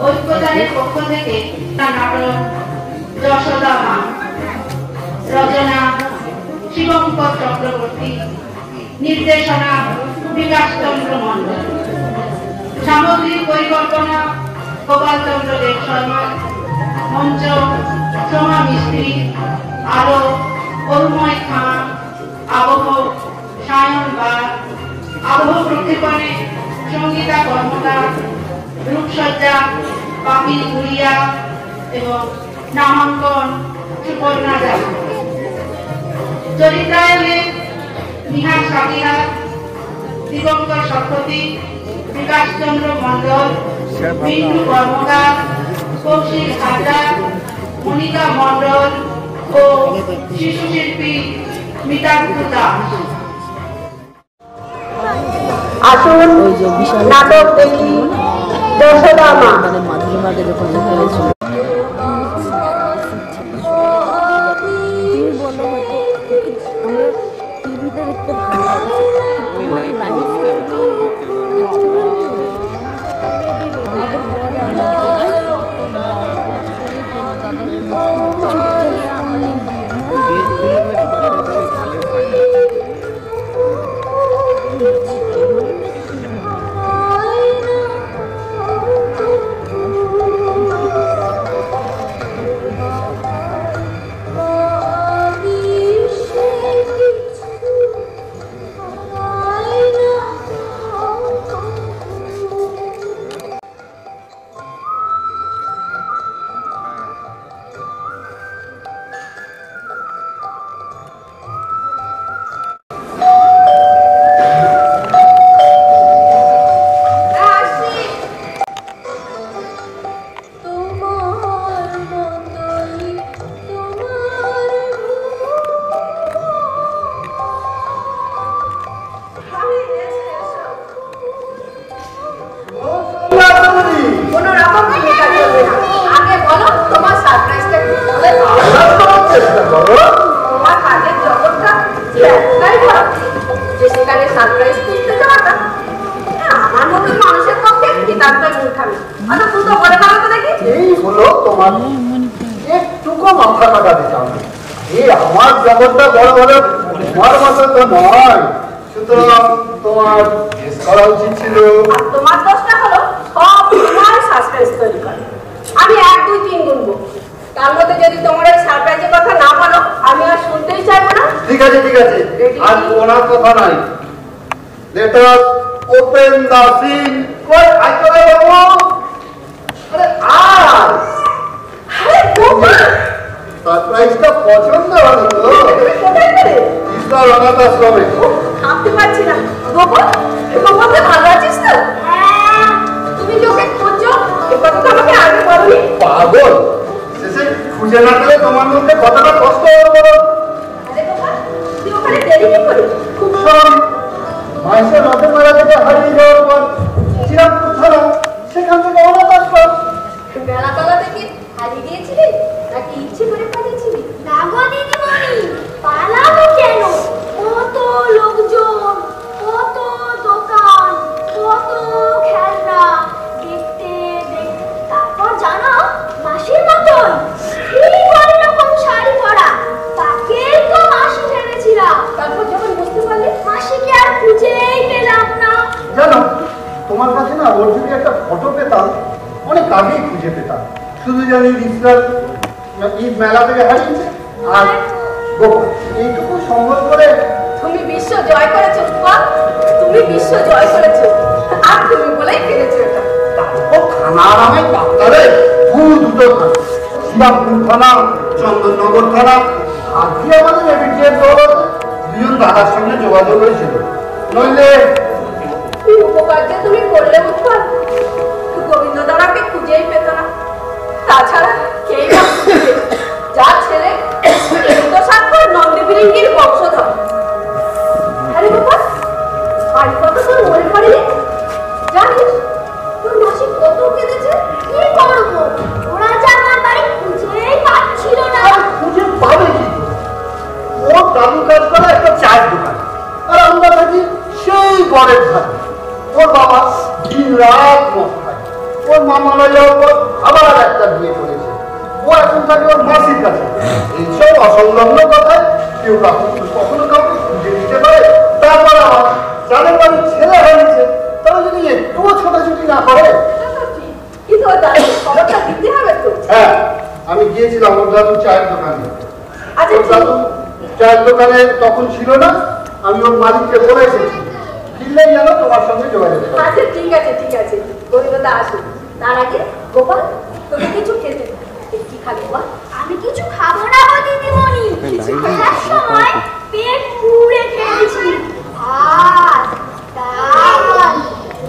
ঐক্যদানের পক্ষ থেকে নাটক যশোদা মা, রচনা শিবঙ্কর চক্রবর্তী, নির্দেশনা বিকাশ চন্দ্র মন্ডল, সামগ্রিক পরিকল্পনা গোপাল চন্দ্র দেব শর্মা, মঞ্চ সোমা মিস্ত্রি, আলো অরুময় খান, আবহ সায়ন বার, আবহ প্রক্ষেপণে সঙ্গীতা কর্মকার, রূপসজ্জা পাপিল গুড়িয়া এবং নামাঙ্কন সুপর্ণা দাস। চরিত্রায়নে নিহার সাকিরা, দিগঙ্কর শতপথী, বিকাশ চন্দ্র মন্ডল, মিন্টু কর্মকার, কৌশিক হাজরা, মনিকা মন্ডল ও শিশু শিল্পী মিতাঙ্কু দাস। আসুন নাটক দেখি যশোদা মা। মাঝে মাঝে যখন হয়েছিল টিভিতে দেখতে জগৎটা বড় বড় তোমার মতো তো নয়, সুতরাং তোমার করা উচিত ছিল। তোমার দোষটা হলো সব তোমার সাসপেন্স তৈরি করে। আমি 1 2 3 গুনবো, তার মধ্যে যদি তোমার এই সারপ্রাইজের কথা না বলো আমি আর শুনতেই চাইবো না। ঠিক আছে ঠিক আছে, আর ওনার কথা নাই। Let us open the scene. কই আইতরে বাবু, আরে আরে গোপাল, সারপ্রাইজটা পছন্দ হলো তো? তুমি কোথায় গেলে? ইসলাম অনাথ আশ্রমে। থামতে পারছি না। গোপাল, গোপালকে ভালো আছিস তো? হ্যাঁ। তুমি লোকে খুঁজছো, এই কথাটা আমাকে আগে বলনি। পাগল, শেষে খুঁজে না পেলে তোমার মধ্যে কতটা কষ্ট হবে বলো? আরে গোপাল, তুই ওখানে দেরি কি করিস? খুব স্বাভাবিক। মাইসের রথের মেলা থেকে হারিয়ে যাওয়ার পর শ্রীরামপুর থানা, সেখান থেকে অনাথ আশ্রম। মেলা তলা থেকে হারিয়ে গিয়েছিলি নাকি ইচ্ছে করে পালিয়েছিলি? না গো দিদিমণি, পালাবো কেন? কত লোকজন, কত দোকান, কত খেলনা, দেখতে দেখতে তারপর জানো মাসির মতন ঠিক অন্যরকম শাড়ি পরা তাকে তো মাসি ভেবেছিলাম। তারপর যখন বুঝতে পারলি মাসিকে আর খুঁজেই পেলাম না। জানো, তোমার কাছে না ওর যদি একটা ফটো পেতাম অনেক আগেই খুঁজে পেতাম। শুধু জানি রিসরাত ঈদ মেলা থেকে হারিয়েছে আর গোপাল, এইটুকু সম্ভব করে। তুমি বিশ্ব জয় করেছো গোপাল, তুমি বিশ্ব জয় করেছো, আর তুমি বলেই পেরেছো এটা। তারপর থানা নামে ডাক্তারে দুটো থানা, শ্রীরামপুর থানা, চন্দননগর থানা। আজকে আমাদের এবিটিএর দৌলতে দুজন দাদার সঙ্গে যোগাযোগ হয়েছিল, নইলে কি উপকার যে তুমি করলে গোপাল, গোবিন্দ দাদাকে খুঁজেই পেত না। তাছাড়া কেই বা খুঁজবে? যার ছেলে স্বাক্ষর নন্দীবিরিঙ্গির বংশধর। আরে গোপাল, আর কত তোর মনে পড়েনি? জানিস তোর মাসি কত কেঁদেছে? কি করবো, ওরা যে আমার বাড়ি খুঁজেই পাচ্ছিল না। খুঁজে পাবে কি? ওর দাদু কাজ করা একটা চায়ের দোকান, আর আমরা থাকি সেই ঘরের ধারে। ওর বাবা দিন রাত মারা যাওয়ার পর আবার একটা বিয়ে করেছে। ও এখন থাকে ওর মাসির কাছে। এইসব অসংলগ্ন কথায় কেউ কখনো কাউকে খুঁজে দিতে পারে। তারপর আবার যাদের বাড়ির ছেলে হয়েছে তারা যদি একটুও ছোটাছুটি না করে। কিন্তু ওর দাদুর খবরটা দিতে হবে তো। হ্যাঁ, আমি গিয়েছিলাম ওর দাদুর চায়ের দোকানে। আচ্ছা, ওর দাদু চায়ের দোকানে তখন ছিল না, আমি ওর মালিককে বলে এসেছি ফিরলেই যেন তোমার সঙ্গে যোগাযোগ করে। আচ্ছা ঠিক আছে ঠিক আছে, গরিবদা আসুন। তার আগে গোপাল তোকে কিছু খেতে দে। কি খাবি বল? আমি কিছু খাবো না গো দিদিমণি। এক সময় পেট পুড়ে খেয়েছি। ভাত, ডাল,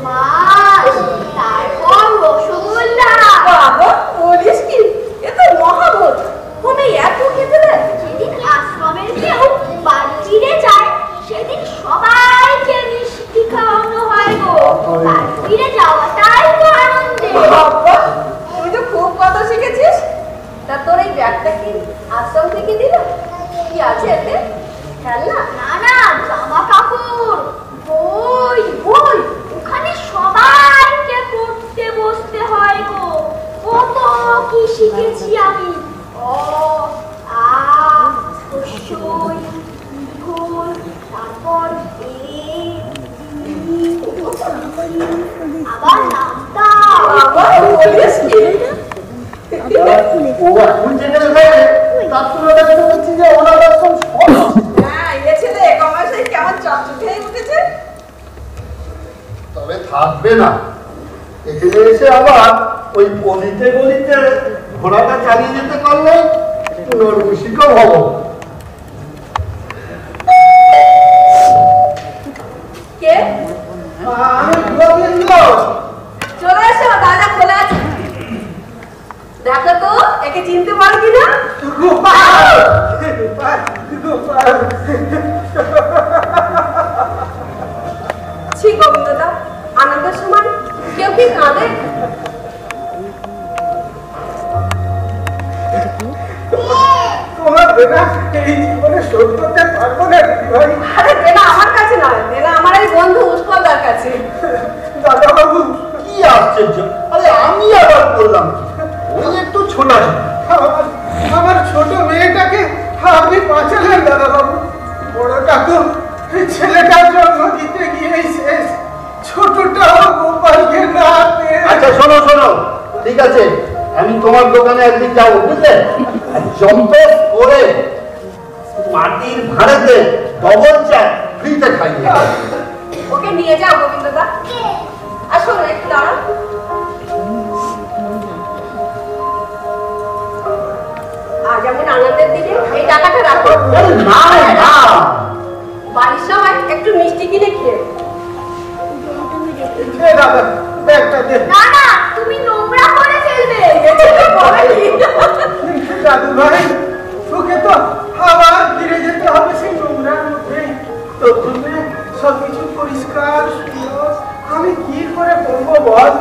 মাছ, তারপর রসগোল্লা। বাবা বলিস কি, এ তো মহাবোধ। তুমি এত খেতে দেয়? যেদিন আশ্রমের কেউ বাড়ি ফিরে যায় সেদিন সবাইকে মিষ্টি খাওয়ানো হয় গো। বাড়ি ফিরে যাওয়াটাই তো আনন্দের। বাবা তুই তো খুব কথা শিখেছিস। তা তোর এই ব্যাগটা কি আশ্রম থেকে দিল? কি আছে এতে? খেলনা? না না, জামা কাপড়, বই বই। ওখানে সবাইকে পড়তে বসতে হয় গো। কত কি শিখেছি আমি। অ আ হস্যই দীর্ঘই, তারপর আবার নামটা। বাবা বলিস কি? ও এখন যেখানে থাকে তার তুলনায় দেখতে পাচ্ছি যে ওনার আশ্রম সব। হ্যাঁ, এ ছেলে কমাসে কেমন চকচকে হয়ে উঠেছে। তবে থাকবে না, এখানে এসে আবার ওই গলিতে গলিতে ঘোড়াটা চালিয়ে যেতে পারলে নরমুশিকও হব। কে? আমি গোবিন্দ। চলে এসো, দরজা খোলা আছে। দেখো তো একে চিনতে পারো কিনা? গোপাল গোপাল গোপাল। ছি গোবিন্দদা, আনন্দের সময় কেউ কি কাঁদে? তোমার দেনা এই জীবনে শোধ করতে পারবো না ভাই। আরে দেনা আমার কাছে নয়, দেনা আমার এই বন্ধু উৎপলদার কাছে। দাদা বাবু কি আশ্চর্য, আরে আমি আবার বললাম ওই একটু ছোটা আমার ছোট মেয়েটাকে আপনি বাঁচালেন দাদা বাবু। বড়টা তো ছেলেটার জন্ম দিতে গিয়েই শেষ, ছোটটাও গোপালকে না পেয়ে। আচ্ছা শোনো শোনো, ঠিক আছে আমি তোমার দোকানে একদিন যাবো বুঝলে, যত করে মাটির ভাড়াতে ডবল চা ফ্রিতে খাইয়ে। ওকে নিয়ে যাও গোবিন্দদা। আসো একটু দাঁড়াও। আজ এমন আনন্দের দিনে এই টাকাটা রাখো। না না, বাড়ির সবাই একটু মিষ্টি কিনে খেয়ে। দাদা ব্যাগটা দে। না না, তুমি নোংরা করে ফেলবে। দাদু ভাই তোকে তো আবার ফিরে যেতে হবে সেই নোংরার মধ্যেই। তোর জন্য সবকিছু পরিষ্কার সুন্দর আমি কি করে করবো বল।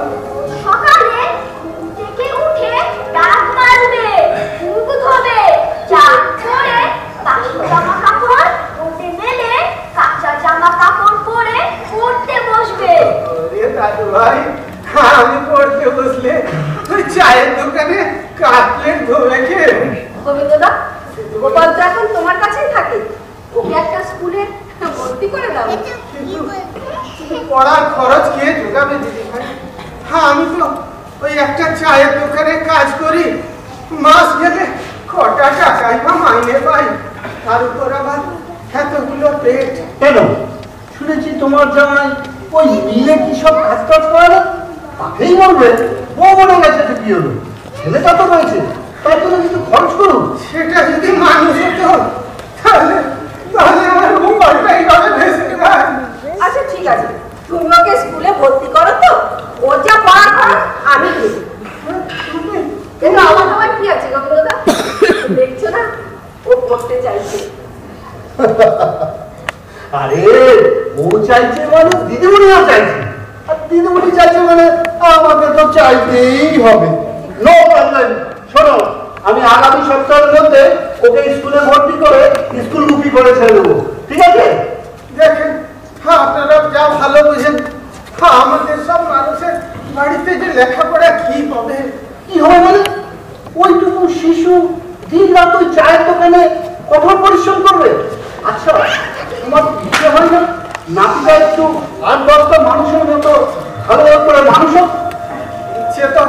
সকালে ঘুম থেকে উঠে দাঁত মাজবে, মুখ ধোবে, চান করে বাসি জামা কাপড় রোদে মেলে কাঁচা জামা কাপড় পরে পড়তে বসবে। আরে দাদু ভাই, আমি পড়তে বসলে তুই চায়ের দোকানে কাটলেট ধরে খেয়ে। গোবিন্দদা, গোপাল তো এখন তোমার কাছেই থাকে। ওকে একটা স্কুলে ভর্তি করে দাও। কিন্তু পড়ার খরচ কে জোগাবে দিদি ভাই? হ্যাঁ আমি তো ওই একটা চায়ের দোকানে কাজ করি, মাস গেলে কটা টাকাই বা মাইনে পাই, তার উপর আবার এতগুলো পেট। কেন শুনেছি তোমার জামাই ওই মিলে কি সব কাজ টাজ করে না? তাকেই বলবে ও মনে গেছে তো কি হলো, ছেলেটা তো রয়েছে, তার জন্য কিছু খরচ করুন। সেটা যদি মানুষ হতো তাহলে তাহলে আমার গোপালটা এইভাবে ভেসে যায়। আচ্ছা ঠিক আছে, তুমি ওকে স্কুলে ভর্তি করো তো, ও যা পড়া খরচ আমি দেবো। কিন্তু আমার তোমার কি আছে গোবিন্দদা, দেখছো না ও পড়তে চাইছে। আরে ও চাইছে মানে দিদিমণিও চাইছে, আর দিদিমণি চাইছে মানে আমাকে তো চাইতেই হবে। No problem. শোনো, আমি আগামী সপ্তাহের মধ্যে ওকে স্কুলে ভর্তি করে স্কুল মুখী করে ছেড়ে দেবো, ঠিক আছে? দেখেন আপনারা যা ভালো বুঝেন, আমাদের সব মানুষের বাড়িতে যে লেখাপড়া কি হবে? কি হবে মানে ওইটুকু শিশু দিন রাত ওই চায়ের দোকানে কঠোর পরিশ্রম করবে? আচ্ছা তোমার ইচ্ছে হয় না নাতিটা একটু 8-10টা মানুষের মতো ভালো করে মানুষ হোক? ইচ্ছে তো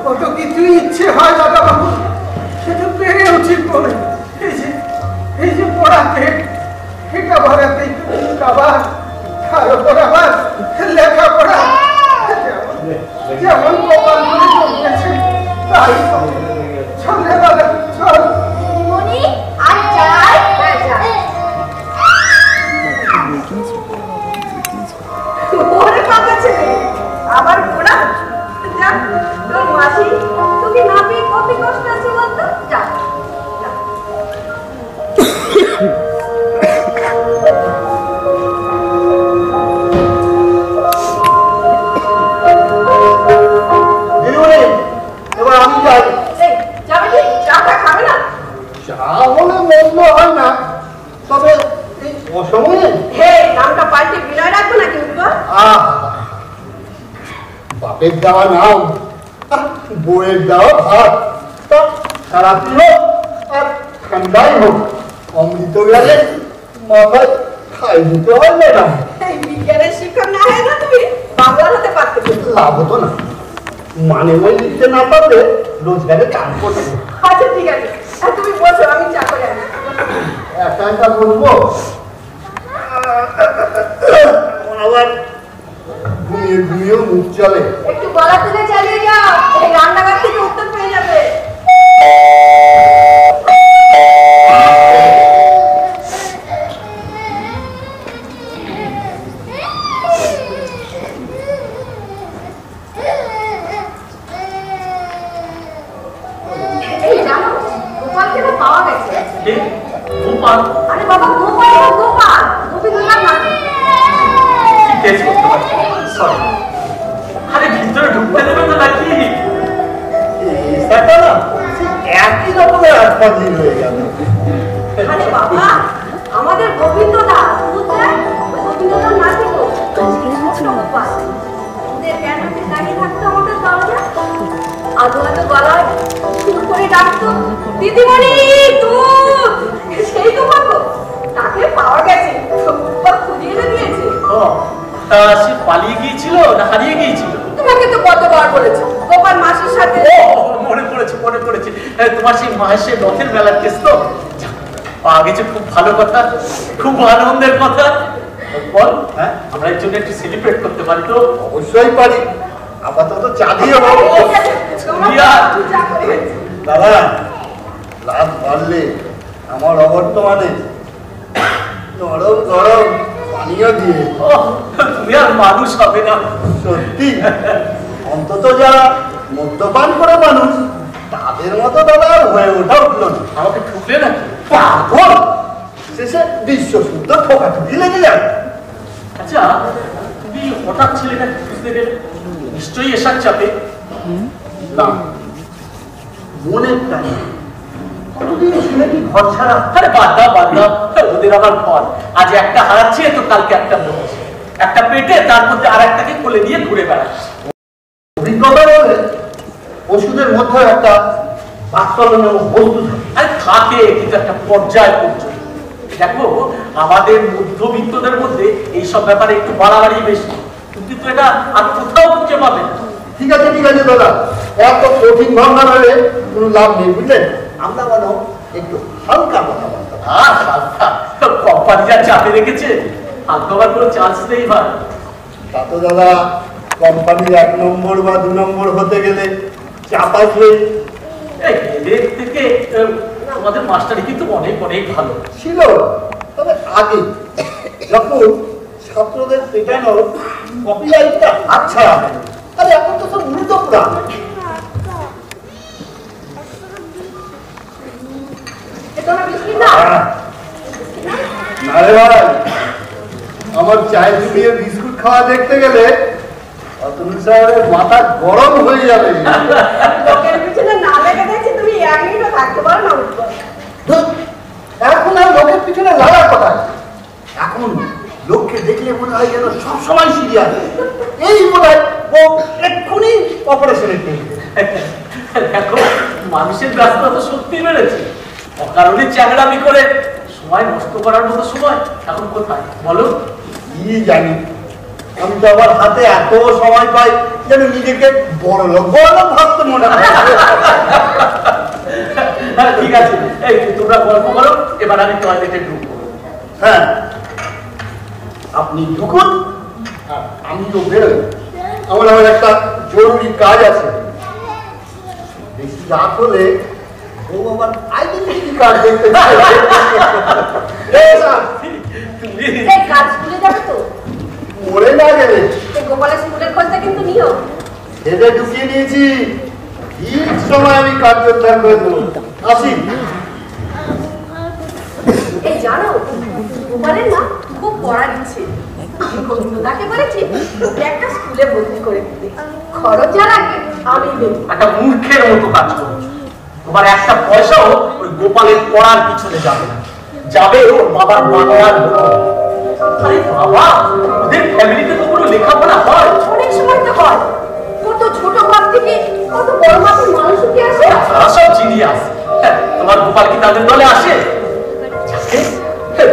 কত কিছুই ইচ্ছে হয় দাদা বাবু, সেটা পেরে উচিত করে। এই যে পড়া পেট, এটা ভরাতে খাবার, তার উপর আবার লেখাপড়া, যেমন কপাল করে চলতেছে তাই। চল রে দাদা চল। মনি আর যাই ওরে পাকা ছেলে আবার ঘোড়া। যা তোর মাসি তোকে না পেয়ে কত কষ্ট আছে বলতো। যা যা। দিদিমণি এবার আমি যাই। এই যাবে কি? চাটা খাবে না? চা হলে মন্দ হয় না, তবে এই অসময়ে হে নামটা পাল্টে বিনয় রাখবো নাকি উপর? বাপের দেওয়া নাম বইয়ের দেওয়া ভাত, তা সারাটি হোক আর ঠান্ডাই হোক অমৃত গেলে মাথায় খাই দিতে হয় না। এই বিজ্ঞানের শিক্ষক না হয় না তুমি বাংলার হতে পারতে। লাভ হতো না, মানে বই লিখতে না পারলে রোজগারে কাজ করতে। আচ্ছা ঠিক আছে, আর তুমি বসো আমি চা করে আনি। একা একা বলবো আবার ঘুমিয়ে ঘুমিয়েও মুখ চলে। একটু গলা তুলে চালিয়ে যাও, এই রান্নাঘর থেকে উত্তর পেয়ে যাবে। এই জানো গোপালকে তো পাওয়া গেছে। গোপাল আরে বাবা গোপাল না গোপাল, গোপীনাথ না। কি টেস্ট করতে পারছি? সরি। আরে ভিতরে ঢুকতে দেবে তো নাকি? এটা না একই রকমের আটপাতি হয়ে গেল। আরে বাবা আমাদের গোবিন্দদা কোথায়? গোবিন্দদার নাতি তো ছোট গোপাল। ওদের ক্যান্টিনে দাঁড়িয়ে থাকতো আমাদের দরজা, আদো আদো গলায় সুর করে ডাকতো দিদিমণি দুধ। সেই তো পাবো তাকে পাওয়া গেছে, গোপাল খুঁজে এনে দিয়েছে। ও তা সে পালিয়ে গিয়েছিল না হারিয়ে গিয়েছিল? তোমাকে তো কতবার বলেছি গোপাল মাসির সাথে। ও মনে পড়েছে মনে পড়েছে, তোমার সেই মাসের রথের মেলার কেস তো পাওয়া গেছে। খুব ভালো কথা, খুব আনন্দের কথা। বল হ্যাঁ আমরা এর জন্য একটু সেলিব্রেট করতে পারি তো? অবশ্যই পারি, আপাতত চা দিয়ে বলো। দাদা রাত বাড়লে আমার অবর্তমানে নরম গরম পানীয় দিয়ে। ও তুমি আর মানুষ হবে না সত্যি অন্তত যারা মদ্যপান করে মানুষ তাদের মতো দাদা আর হয়ে ওঠা উঠলো না। আমাকে ঠুকলে নাকি? পাগল, শেষে বিশ্ব শুদ্ধ ঠোকাঠুকি লেগে যাবে। আচ্ছা তুমি হঠাৎ ছেলেটাকে খুঁজতে গেলে নিশ্চয়ই এসার চাপে? না মনের টানে কতদিন ছেলেটি ঘর ছাড়া। আরে বাদ দাও বাদ দাও, ওদের আমার ঘর। আজ একটা হারাচ্ছি তো কালকে একটা মরছে, একটা পেটে তার মধ্যে আর একটাকে কোলে দিয়ে ঘুরে বেড়াচ্ছে। অভিজ্ঞতা বলে ওষুধের মধ্যে একটা বাস্তব নামক বস্তু থাকে। আরে থাকে কিন্তু একটা পর্যায় পর্যন্ত। দেখো আমাদের মধ্যবিত্তদের মধ্যে এইসব ব্যাপারে একটু বাড়াবাড়ি বেশি, কিন্তু এটা আর কোথাও খুঁজে পাবে না। ঠিক আছে দাদা, এত কঠিন ভাবনা হলে কোনো লাভ নেই বুঝলেন। আমরা বলো একটু হালকা কথাবার্তা। আর হালকা কোম্পানি যা চাপে রেখেছে, হালকা কোনো চান্স নেই ভাই। তা তো দাদা কোম্পানির 1 নম্বর বা 2 নম্বর হতে গেলে চাপ আসবে। এদের থেকে আমাদের মাস্টারই কিন্তু অনেক অনেক ভালো ছিল, তবে আগে যখন ছাত্রদের পেটানো কপিরাইটটা আচ্ছা, তাহলে এখন তো সব মৃত প্রাণ। আরে ভাই আমার চায় চুড়িয়ে বিস্কুট খাওয়া দেখতে গেলে অতনু সাহেবের মাথা গরম হয়ে যাবে। লোকের পিছনে না লেগে দেখছি তুমি 1 মিনিটও থাকতে পারো না উঠবো। এখন আর লোকের পিছনে লাগার কথা, এখন লোককে দেখলে মনে হয় যেন সবসময় সিরিয়াস। এই মনে হয় ও এক্ষুনি অপারেশনের টেবিলে। দেখো মানুষের ব্যস্ততা তো সত্যি বেড়েছে, অকারণে চ্যাংড়ামি করে সময় নষ্ট করার মতো সময় এখন কোথায় বলো? কি জানি, আমি তো আবার হাতে এত সময় পাই যেন নিজেকে বড় লোক ভাবতে মনে হয়। ঠিক আছে, এই তোমরা গল্প করো, এবার আমি টয়লেটে ঢুকবো। হ্যাঁ আপনি ঢুকুন, আমি তো বেরোই, আমার একটা জরুরি কাজ আছে। বেশি রাত হলে ও আমার আইডেন্টিটি কার্ড দেখতে চায়। এই কাজ স্কুলে যাবে তো? মরে না গেলে এই গোপালের স্কুলের খোঁজটা কিন্তু নিও। এদের ঢুকিয়ে নিয়েছি, ঠিক সময় আমি কার্যোদ্ধার করে দেবো। আসি। এই জানো গোপালের না খুব পড়ার ইচ্ছে, গোবিন্দদাকে বলেছি ওকে একটা স্কুলে ভর্তি করে দিতে, খরচ যা লাগে আমি দেব। একটা মূর্খের মতো কাজ করছো, তোমার একটা পয়সাও ওই গোপালের পড়ার পিছনে যাবে না, যাবে ওর বাবার বাংলার লোক। আরে বাবা, ওদের ফ্যামিলিতে তো কোনো লেখাপড়া হয়? অনেক সময় তো হয়, কত ছোট ঘর থেকে কত বড় মাপের মানুষ উঠে আসে। তারা সব জিনিয়াস। তোমার গোপাল কি তাদের দলে আসে?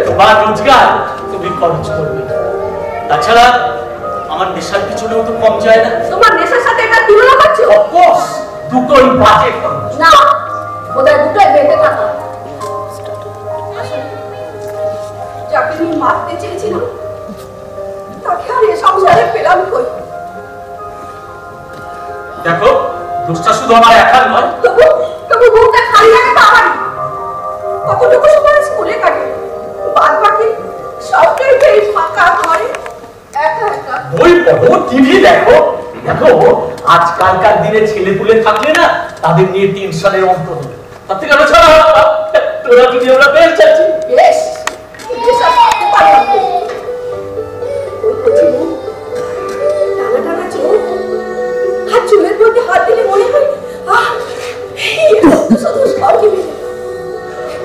তোমার রোজগার তুমি খরচ করবে, তাছাড়া আমার নেশার পিছনেও তো কম যায় না। তোমার নেশার সাথে এটা তুলনা করছো? অফকোর্স, দুটোই বাজে খরচ। না, ওদের দুটোই বেঁধে থাকা। যাকে আমি মারতে চেয়েছিলাম তাকে আর এ সংসারে পেলাম কই। দেখো, দোষটা শুধু আমার একার নয়। তবু বউটা খালি লাগে তো আমারই। কতটুকু সময় স্কুলে কাটে, বাদ বাকি সবটাই এই ফাঁকা ঘরে একা একা। বই পড়ো, টিভি দেখো। দেখো আজকালকার দিনে ছেলেপুলে থাকলে না তাদের নিয়ে টেনশনের অন্ত নেই। তার থেকে আমরা ছাড়া তোরা যদি আমরা বেশ যাচ্ছি। বেশ বেশ আর থাকতে পারলাম না। ওই কচি মুখ, টানা টানা চোখ, আর চুলের মধ্যে হাত দিলে মনে হয় শুধু স্বর্গে বেরো।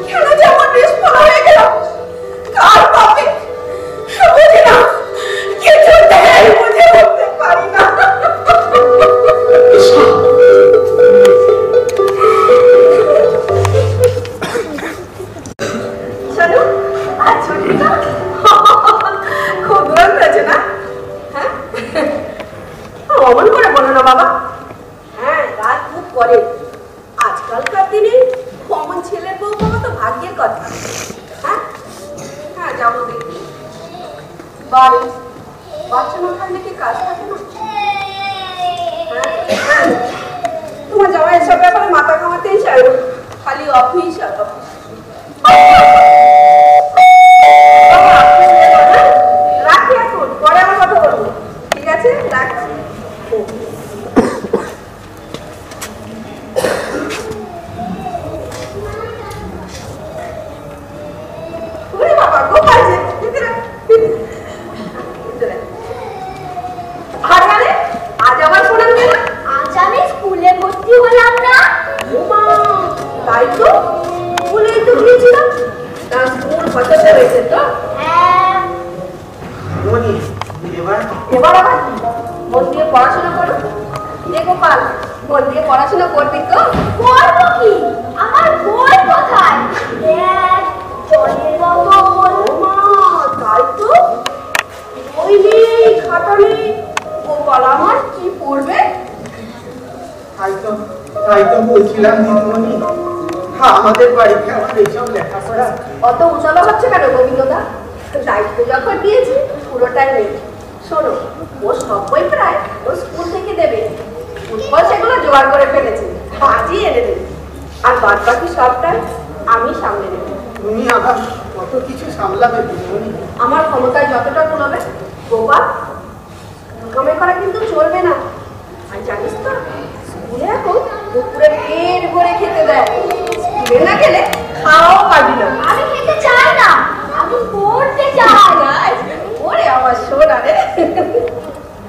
কেন যে আমার ড্রেস পরা হয়ে গেল, কার পাপে বুঝি না, কিছুতেই বুঝে উঠতে পারি না। শোনো, আর ছুটিটা খুব দুরন্ত আছে না? হ্যাঁ, অমন করে বলো না বাবা। হ্যাঁ, রাত খুব করে। আজকালকার দিনে অমন ছেলের বউ বাবা তো ভাগ্যের কথা। হ্যাঁ হ্যাঁ, যাবো দেখি। বাড়ি বাচ্চা না থাকলে কি কাজ থাকে না? হ্যাঁ, তোমার জামাই এসব ব্যাপারে মাথা ঘামাতেই চাই না, খালি অফিস আর অফিস। রাখি এখন, পরে আমার কথা বলবো। ঠিক আছে, রাখছি। বাবা গোপাল যে আজ আবার শোনান গেল। আজ আমি স্কুলে ভর্তি হলাম না। তাই তো, স্কুলেই তো গিয়েছিলাম। তার স্কুল পছন্দ হয়েছে তো? হ্যাঁ। এবার আবার মন দিয়ে পড়াশোনা করো। এ গোপাল, মন দিয়ে পড়াশোনা করবি তো? করবো কি? আমার বই কোথায়? দেখ, জলের বোতল। মা, তাই তো, বই নেই, খাতা নেই, গোপাল আমার কি পড়বে? তাই তো বলছিলাম দিদিমণি, আমাদের বাড়িতে আমার এইসব লেখাপড়া। অত উচালো হচ্ছে কেন গোবিন্দদা? দায়িত্ব যখন দিয়েছি পুরোটাই নেই। শোনো, ও সব বই প্রায় ও স্কুল থেকে দেবে, উৎপল সেগুলো জোগাড় করে ফেলেছে, আজই এনে দেবে। আর বাদ বাকি সবটাই আমি সামলে নেব। তুমি আবার কত কিছু সামলাবে দিদিমণি। আমার ক্ষমতায় যতটা কুলাবে। গোপাল, কামাই করা কিন্তু চলবে না। আর জানিস তো, স্কুলে এখন দুপুরে পেট ভরে খেতে দেয়। স্কুলে না গেলে খাওয়াও পাবি না। আমি খেতে চাই না, আমি পড়তে চাই। ওরে আমার সোনা রে।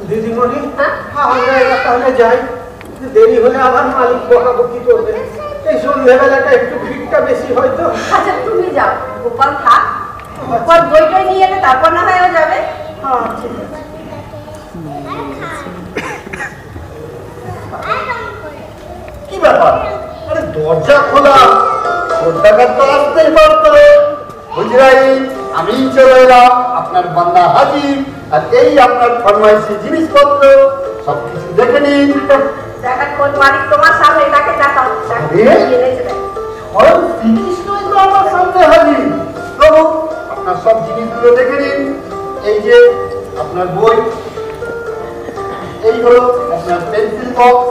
দিদিমণি, হ্যাঁ? আমরা এবার তাহলে যাই, দেরি হলে আবার মালিক বকাবকি করবে। এই সন্ধ্যেবেলাটা একটু ভিড়টা বেশি হয়তো। আচ্ছা তুমি যাও, গোপাল থাক। গোপাল বইটা নিয়ে এলে তারপর না হয় ও যাবে। হ্যাঁ, ঠিক আছে। কি ব্যাপার? আরে দরজা খোলা, চোর ডাকাত তো আসতেই পারত। বুঝলাই আমি চলে এলাম, আপনার বান্দা হাজির, আর এই আপনার ফরমাইশি জিনিসপত্র সবকিছু দেখে নিন। দেখার কোন মালিক তোমার সামনে, তাকে দেখাও। স্বয়ং শ্রীকৃষ্ণই তো আমার সামনে হাজির। প্রভু, আপনার সব জিনিসগুলো দেখে নিন। এই যে আপনার বই, এই হলো আপনার পেন্সিল বক্স,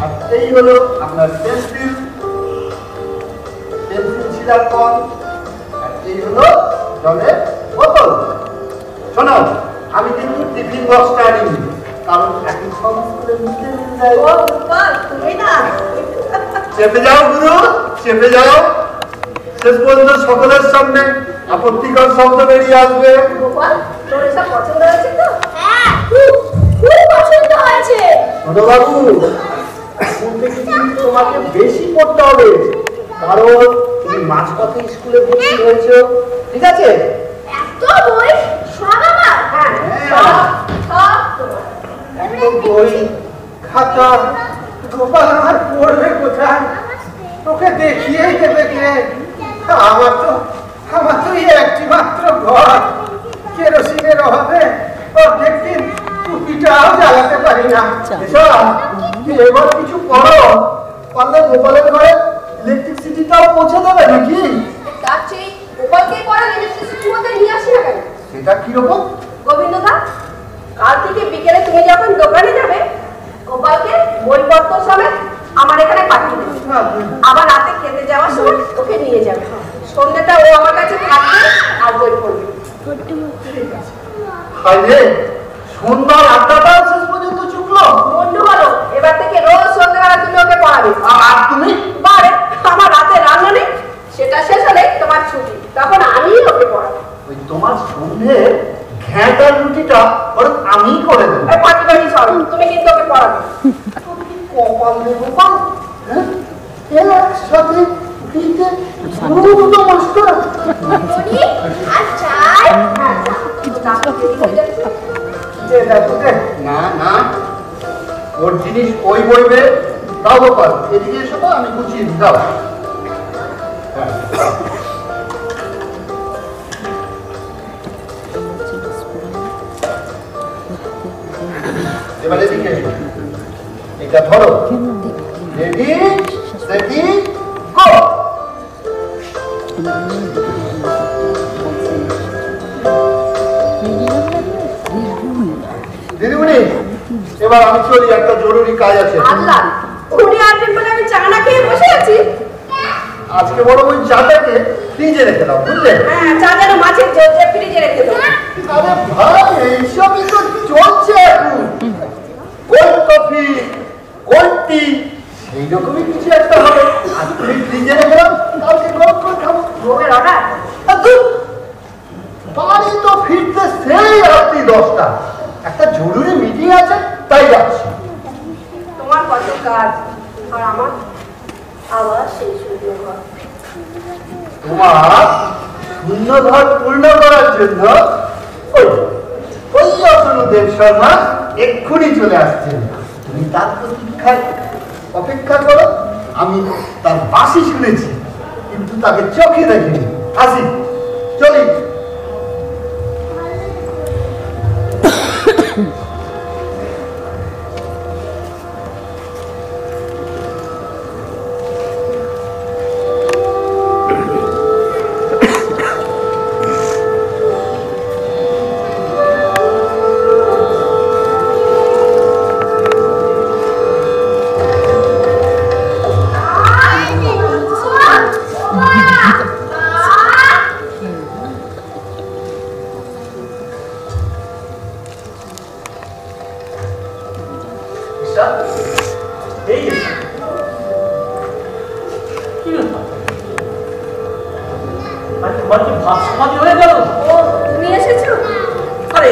আর এই হলো আপনার পেন্সিল ছিলার কন, আর এই হলো জলের বোতল। শোনো, আমি কিন্তু টিফিন বক্সটা আনিনি, কারণ এখন সব স্কুলে মিশে যায়। ও গোপাল, তুমি না চেপে যাও গুরু, চেপে যাও। শেষ পর্যন্ত সকলের সামনে আপত্তিকর শব্দ বেরিয়ে আসবে। গোপাল, তোর এসব পছন্দ হয়েছে তো? হ্যাঁ, খুব পছন্দ হয়েছে। ছোট বাবু, এখন থেকে কিন্তু তোমাকে বেশি পড়তে হবে, কারণ তুমি মাঝপথে স্কুলে ভর্তি হয়েছো, ঠিক আছে? এত বই সব আমার। হ্যাঁ, সব তোমার। এত বই খাতা গোপাল আমার পড়বে কোথায়? তোকে দেখিয়েই দেবে কে? আমার তো এই একটি মাত্র ঘর, কেরোসিনের অভাবে অর্ধেক দিন টুপিটাও জ্বালাতে পারি না। এবার কিছু করো, পারলে গোপালের ঘরে ইলেকট্রিসিটিটাও পৌঁছে দেবে নাকি? তার চেয়ে গোপালকে পড়া ইলেকট্রিসিটি মধ্যে নিয়ে আসি না কেন? সেটা কিরকম? গোবিন্দদা, কাল থেকে বিকেলে তুমি যখন দোকানে যাবে, গোপালকে বইপত্র সমেত আমার এখানে পাঠিয়ে দেবে। আবার রাতে খেতে যাওয়ার সময় ওকে নিয়ে যাবে। সন্ধ্যাটা ও আমার কাছে থাকবে আর বই পড়বে। হাইরে, সন্ধ্যার আড্ডাটাও শেষ পর্যন্ত চুকলো। বন্ধু বলো, এবার থেকে রোজ সন্ধ্যাবেলা তুমি ওকে পড়াবে। আর তুমি? বারে, আমার রাতে রান্না নেই, সেটা শেষ হলে তোমার ছুটি, তখন আমি ওকে পড়াবো। ওই তোমার সন্ধে ঘ্যাঁটার রুটিটা বরং আমিই করে দেবো। পাটি পাটি সব, তুমি কিন্তু ওকে পড়াবে। কপাল রে গোপাল, হ্যাঁ? একসাথে দিতে দুটো মাস্টার। টনি, আর চাই? না না, ওর জিনিস ওই বইবে। দাও গোপাল, এদিকে এসো তো, আমি গুছিয়ে দিই। দাও। এবার এদিকে এসো, এটা ধরো। রেডি সেটি গো। দিদিমণি, এবার আমি চলি, একটা জরুরি কাজ আছে। আল্লাহ, উনি আসবেন বলে আমি চা না খেয়ে বসে আছি। আজকে বড় ওই চাটাকে ফ্রিজে রেখে দাও, বুঝলে? হ্যাঁ, চা যেন মাছের ঝোল দিয়ে ফ্রিজে রেখে দেবো। আরে ভাই, এইসবই তো চলছে এখন। কোল্ড কফি, কোল্ড টি, এইরকমই কিছু একটা হবে। আজ তুমি ফ্রিজে রেখে দাও, কালকে গরম করে খাবো। রোগের অর্ডার? বাড়ি তো ফিরতে সেই রাত্রি 10টা। একটা জরুরি মিটিং আছে, তাই যাচ্ছি। তোমার কত কাজ, আর আমার আবার সেই শূন্য ঘর। তোমার শূন্য ঘর পূর্ণ করার জন্য ওই অতনুদেব শর্মা এক্ষুনি চলে আসছেন। তুমি তার প্রতীক্ষায় অপেক্ষা করো। আমি তার বাসি শুনেছি, কিন্তু তাকে চোখে দেখিনি। আসি, চলি।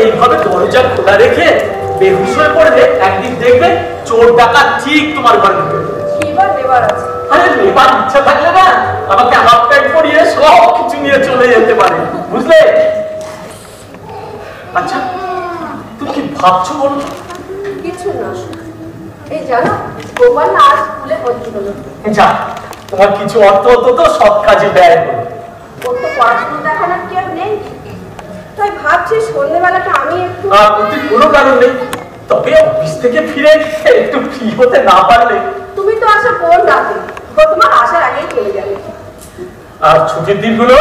এইভাবে দরজা খোলা রেখে বেহুশ হয়ে পড়লে একদিন দেখবে চোর ডাকাত ঠিক তোমার ঘরে ঢুকে পড়েছে। এবার নেবার আছে। আরে নেবার ইচ্ছা থাকলে না আমাকে হাফ প্যান্ট পরিয়ে সব কিছু নিয়ে চলে যেতে পারে, বুঝলে? আচ্ছা, তুমি কি ভাবছো বলো? কিছু না, এই জানো গোপাল না আজ স্কুলে ভর্তি হলো। যা, তোমার কিছু অর্থ হতো তো সব কাজে ব্যয় হলো। ওর তো পড়াশোনা দেখানোর কেউ নেই, তাই ভাবছি সন্ধ্যেবেলাটা আমি একটু কোনো কারণ নেই, তবে অফিস থেকে ফিরে একটু ফ্রি হতে না পারলে। তুমি তো আসো কোন রাতে, ও তোমার আসার আগেই চলে যাবে। আর ছুটির দিনগুলো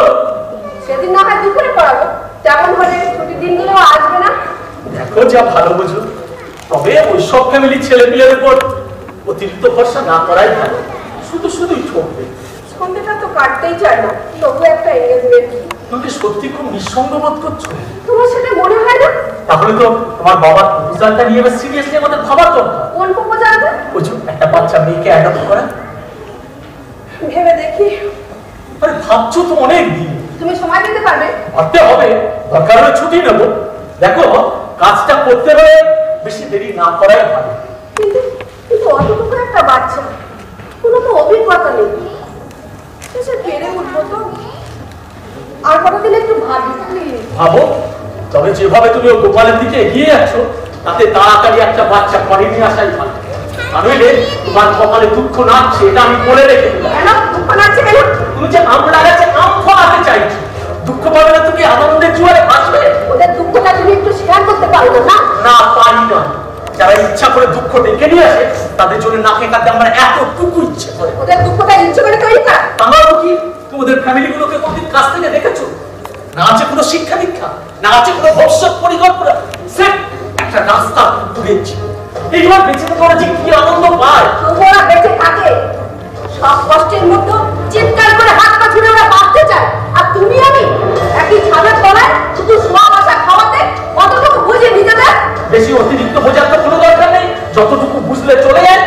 সেদিন না হয় দুপুরে পড়াবো, তেমন হলে ছুটির দিনগুলো আসবে না। দেখো যা ভালো বুঝো, তবে ওইসব ফ্যামিলির ছেলে মেয়েদের উপর অতিরিক্ত ভরসা না করাই ভালো। শুধু শুধুই ঠকবে। সন্ধ্যেটা তো কাটতেই চায় না, তবু একটা এঙ্গেজমেন্ট। তুমি কি সত্যি খুব নিঃসঙ্গ বোধ করছো? তোমার সেটা মনে হয় না? তাহলে তো তোমার বাবার প্রপোজালটা নিয়ে এবার সিরিয়াসলি আমাদের ভাবার দরকার। কোন প্রপোজালটা? বুঝো, একটা বাচ্চা মেয়েকে অ্যাডপ্ট করা। ভেবে দেখি। আরে ভাবছো তো অনেক দিন। তুমি সময় দিতে পারবে? ভাবতে হবে, দরকার হলে ছুটি নেবো। দেখো, কাজটা করতে হলে বেশি দেরি না করাই ভালো। কিন্তু কিন্তু অতটুকু একটা বাচ্চা, কোনো তো অভিজ্ঞতা নেই, সে পেরে উঠবো তো? আর কতদিন একটু ভাবি প্লিজ। ভাবো, তবে যেভাবে তুমি ও গোপালের দিকে এগিয়ে যাচ্ছ, তাতে তাড়াতাড়ি একটা বাচ্চা ঘরে নিয়ে আসাই ভালো। আর নইলে তোমার কপালে দুঃখ নাচছে, এটা আমি বলে রেখে দিলাম। কেন দুঃখ নাচছে কেন? তুমি যে আম লাগাচ্ছে আম ফলাতে চাইছো, দুঃখ পাবে না তুমি আনন্দের জোয়ারে ভাসবে। ওদের দুঃখটা তুমি একটু স্বীকার করতে পারবে না? না, পারি না। যারা ইচ্ছা করে দুঃখ ডেকে নিয়ে আসে, তাদের জন্য নাকে কাঁদতে আমার এতটুকু ইচ্ছে করে। ওদের দুঃখটা ইচ্ছে করে তৈরি করা। আমার কি তোমাদের ফ্যামিলিগুলোকে কোনদিন কাছ থেকে দেখেছো? না আছে কোনো শিক্ষা দীক্ষা, না আছে কোনো ভবিষ্যৎ পরিকল্পনা, স্রেফ একটা রাস্তা ঘুরেছি। এইবার বেঁচে থেকে ওরা যে কি আনন্দ পায়। ওরা বেঁচে থাকে, সব কষ্টের মধ্যে চিৎকার করে হাত পা ছুড়ে ওরা বাঁচতে চায়। আর তুমি আমি একই ছাদের তলায় শুধু শোয়া বসা খাওয়াতে কতটুকু বুঝে নিতে দেয়? বেশি অতিরিক্ত বোঝার তো কোনো দরকার নেই, যতটুকু বুঝলে চলে যায়।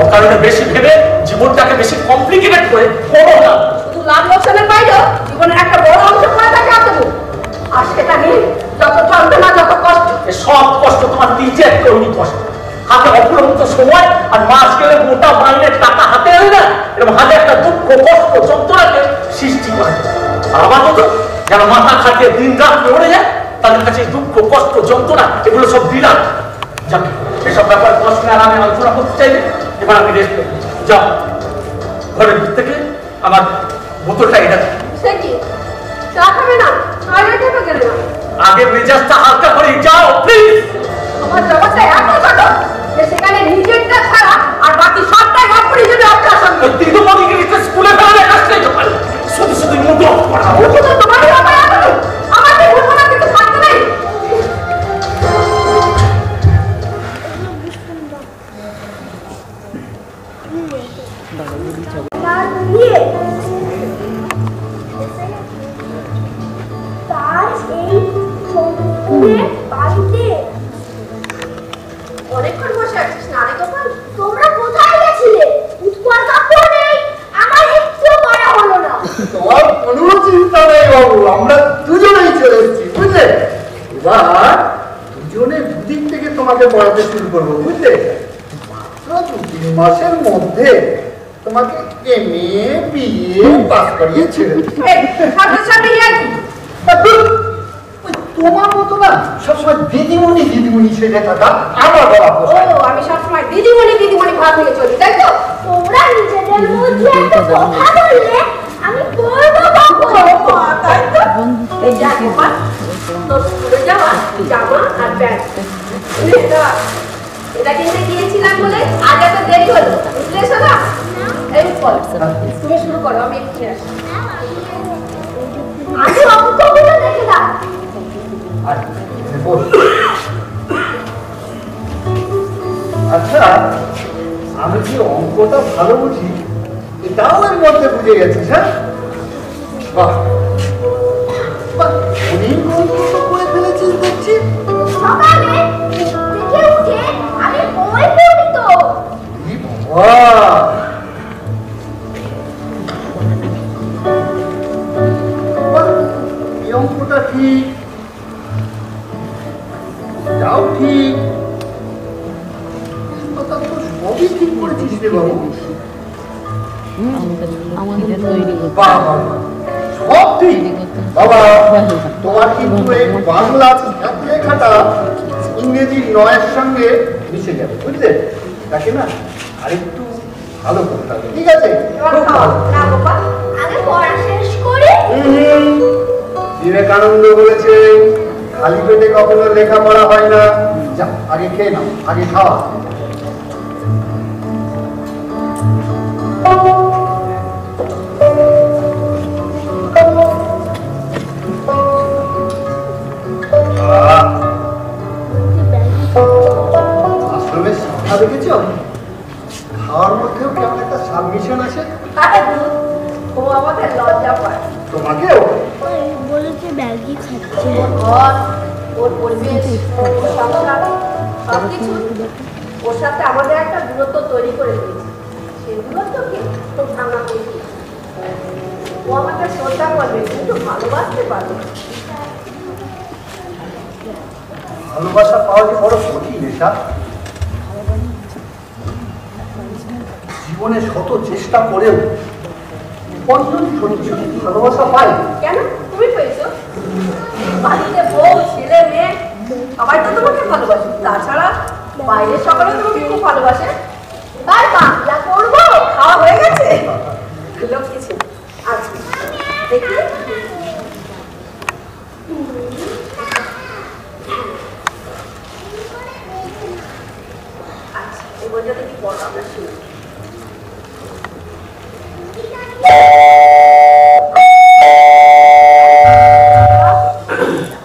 অকারণে বেশি ভেবে জীবনটাকে বেশি কমপ্লিকেটেড করে করো না। শুধু লাভ লোকসানের বাইরেও জীবনের একটা বড় অংশ পড়ে থাকে আপনাদের, আর সেটা নিয়ে যত যন্ত্রণা যত কষ্ট। সব কষ্ট তোমার নিজের তৈরি কষ্ট। হাতে অফুরন্ত সময় আর মাস গেলে মোটা মাইনের টাকা হাতে এলে না, এরকম হাতে একটা দুঃখ কষ্ট যন্ত্রণাকে সৃষ্টি করে। আর আমার মতো যারা মাথা খাটিয়ে দিন রাত লড়ে যায়, তাদের কাছে দুঃখ কষ্ট যন্ত্রণা এগুলো সব বিরাট। যাক, এসব ব্যাপারে প্রশ্ন আর আমি আলোচনা করতে চাইলে এবার আমি রেস্ট করি। যাও, ঘরের দিক থেকে আমার বোতলটা এটা সে কি চা খাবে না? টয়লেটে তো গেলে না। আগে মেজাজটা হালকা করে যাও প্লিজ। আমার জগৎটা এত ছোট যে সেখানে নিজেরটা ছাড়া আর বাকি সবটাই আপনি যদি আপনার সঙ্গে। দিদিমণিকে স্কুলে ফেলে কাজটাই তো পারে, শুধু শুধু মুখ করা। ও তো তোমার ব্যাপার আছে, আমাকে বলবো না কিছু থাকতে নাই। অনেকক্ষণ বসে আছিস না রে গোপাল? তোমরা কোথায় গেছিলে? উৎপল কাপড় নেই, আমার একটু পড়া হলো না। তোমার কোনো চিন্তা নেই বাবু, আমরা দুজনেই চলে এসেছি, বুঝলে? এবার দুজনে দুদিন থেকে তোমাকে পড়াতে শুরু করবো, বুঝলে? মাত্র 2-3 মাসের মধ্যে তোমাকে MA BA পাস করিয়ে ছেড়ে দেব। সামনে তোমার মতো না সবসময় দিদিমণি দিদিমণি সেজে থাকা আমার বলা ও আমি সবসময় দিদিমণি দিদিমণি ভাব নিয়ে চলি, তাই তো? তোমরা নিজেদের মধ্যে একটা কথা বললে আমি পড়বো কখন? তাই তো? এই যা গোপাল, তোর স্কুলে যাওয়া জামা আর প্যান্ট এটা কিনতে গিয়েছিলাম বলে আজ এত দেরি হলো, বুঝলে সোনা? এই বল, তুমি শুরু করো, আমি একটু আসি। আমি অঙ্কগুলো দেখে দাও। আচ্ছা, আমি কি অঙ্কটা ভালো বুঝি এটাও এর মধ্যে বুঝে গেছিস? হ্যাঁ, বাহ, অনেক অঙ্ক তো করে ফেলেছিস দেখছি। সকালে থেকে উঠে আমি বই পড়ি তো। কি বাবা, এই অঙ্কটা ঠিক, এটাও ঠিক, সবই ঠিক করেছিস রে বাবু। আমাদের তৈরি করতে বাবা সব ঠিক বাবা। তোমার কিন্তু এই বাংলা লেখাটা ইংরেজি 9 এর সঙ্গে মিশে যাবে, বুঝলে? তাকে না আরেকটু ভালো করতে হবে, ঠিক আছে? এবার খাও না গোপাল, আগে পড়া শেষ করে বিবেকানন্দ বলেছেন খালি পেটে কখনো লেখাপড়া হয় না। যা আগে খেয়ে নাও, আগে খাওয়া। আশ্রমের শিক্ষা দেখেছ? খাওয়ার মধ্যেও কেমন একটা সাবমিশন আছে। আরে ধুর, ও আমাদের লজ্জা পায়। তোমাকেও বলেছে ম্যাগি খাচ্ছে। ওর ঘর, ওর পরিবেশ, ওর সংসার, সবকিছু ওর সাথে আমাদের একটা দূরত্ব তৈরি করে দিয়েছে। সেই দূরত্বকে তো ভাঙা হয়েছে। ও আমাকে শ্রদ্ধা করবে কিন্তু ভালোবাসতে পারবে না। ভালোবাসা পাওয়া যে বড় কঠিন এটা। জীবনে শত চেষ্টা করেও কতজন সত্যি সত্যি ভালোবাসা পায়? কেন তুমি পেয়েছো? বাড়িতে বউ, ছেলে, মেয়ে সবাই তো তোমাকে ভালোবাসে। তাছাড়া বাইরের সকলে তোমাকে খুব ভালোবাসে। এবার বাংলা করবো। খাওয়া হয়ে গেছে? লক্ষ্মী ছিল। আচ্ছা দেখি। আচ্ছা এই বইটা দেখি পড়ো, আমরা শুনি।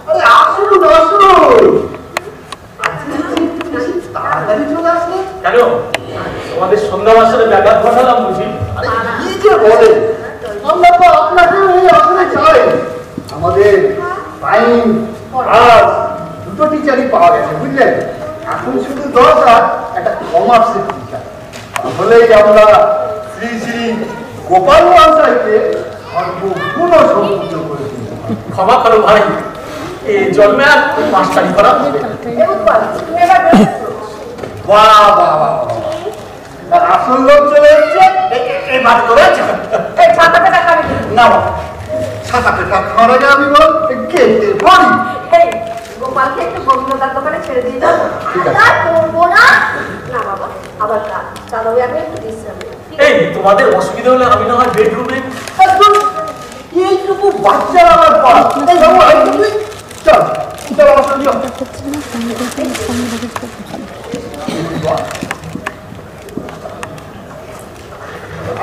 আরে আসুন আসুন, তাড়াতাড়ি চলে আসলে। কেন তোমাদের সন্ধ্যা বাসরে ব্যাঘাত ঘটালাম বুঝি? আরে কি যে বলে, আমরা তো আপনাকে এই আসলে চাই। আমাদের টাইম আজ দুটো টিচারই পাওয়া গেছে, বুঝলেন? এখন শুধু দরকার একটা কমার্সের টিচার। তাহলেই আমরা শ্রী শ্রী গোপাল মহাশয়কে সর্বগুণ সম্পূর্ণ করে দিই। ক্ষমা করো ভাই, এই জন্মে আর মাস্টারি করা হবে না। এই উৎপাদ, তুমি এবার বেরোচ্ছো। বাহ বাহ বাহ বাহ। আর আসল লোক চলে এসছে, এবার করে এই ছাতাটা দেখাবে কি? না বাবা, ছাতাতে তার খাওয়ার আগে আমি বল খেতে পারি। এই গোপালকে একটু গোবিন্দদার দোকানে ছেড়ে দিয়ে যাবো। ঠিক আছে। আর করবো না। না বাবা, আবার কাল কাল ওই আমি একটু বিশ্রাম নেব। এই তোমাদের অসুবিধা হলে আমি না হয় বেডরুমে। একদম এইটুকু বাচ্চার আমার পাড়া। এই বাবু আরেকটু তুই চল, চল আমার সঙ্গে চল। করছে না সামনে দেখতে সামনে দেখতে ভালো।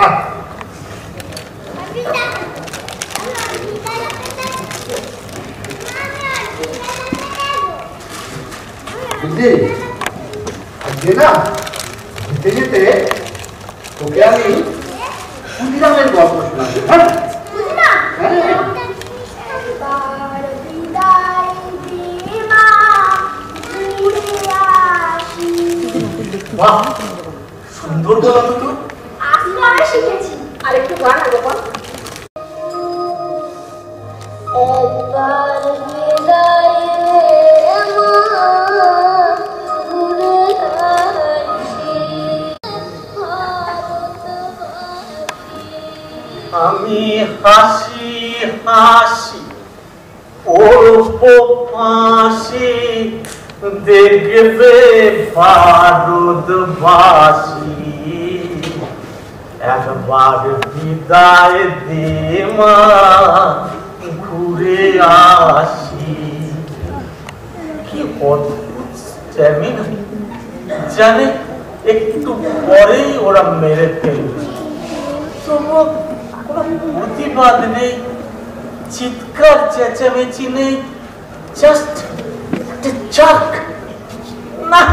আহ, বুঝলি আজকে না যেতে যেতে তোকে আমি ক্ষুদিরামের গল্প শোনাবো। হ্যাঁ বুঝলাম। হ্যাঁ এবার বিদায় দে মা, ঘুরে আসি। বাহ, সুন্দর বলা তো। আসলে আমি শিখেছি। আর একটু গান না গোপাল। একবার বিদায় দে মা, ঘুরে আসি। আমি হাসি হাসি পড়ব ফাঁসি, দেখবে ভারতবাসী। একবার বিদায় দে মা, ঘুরে আসি। কি অদ্ভুত স্ট্যামিনা, জানে একটু পরেই ওরা মেরে ফেলবে। তবুও কোনো প্রতিবাদ নেই, চিৎকার চেঁচামেচি নেই, জাস্ট চাক। না,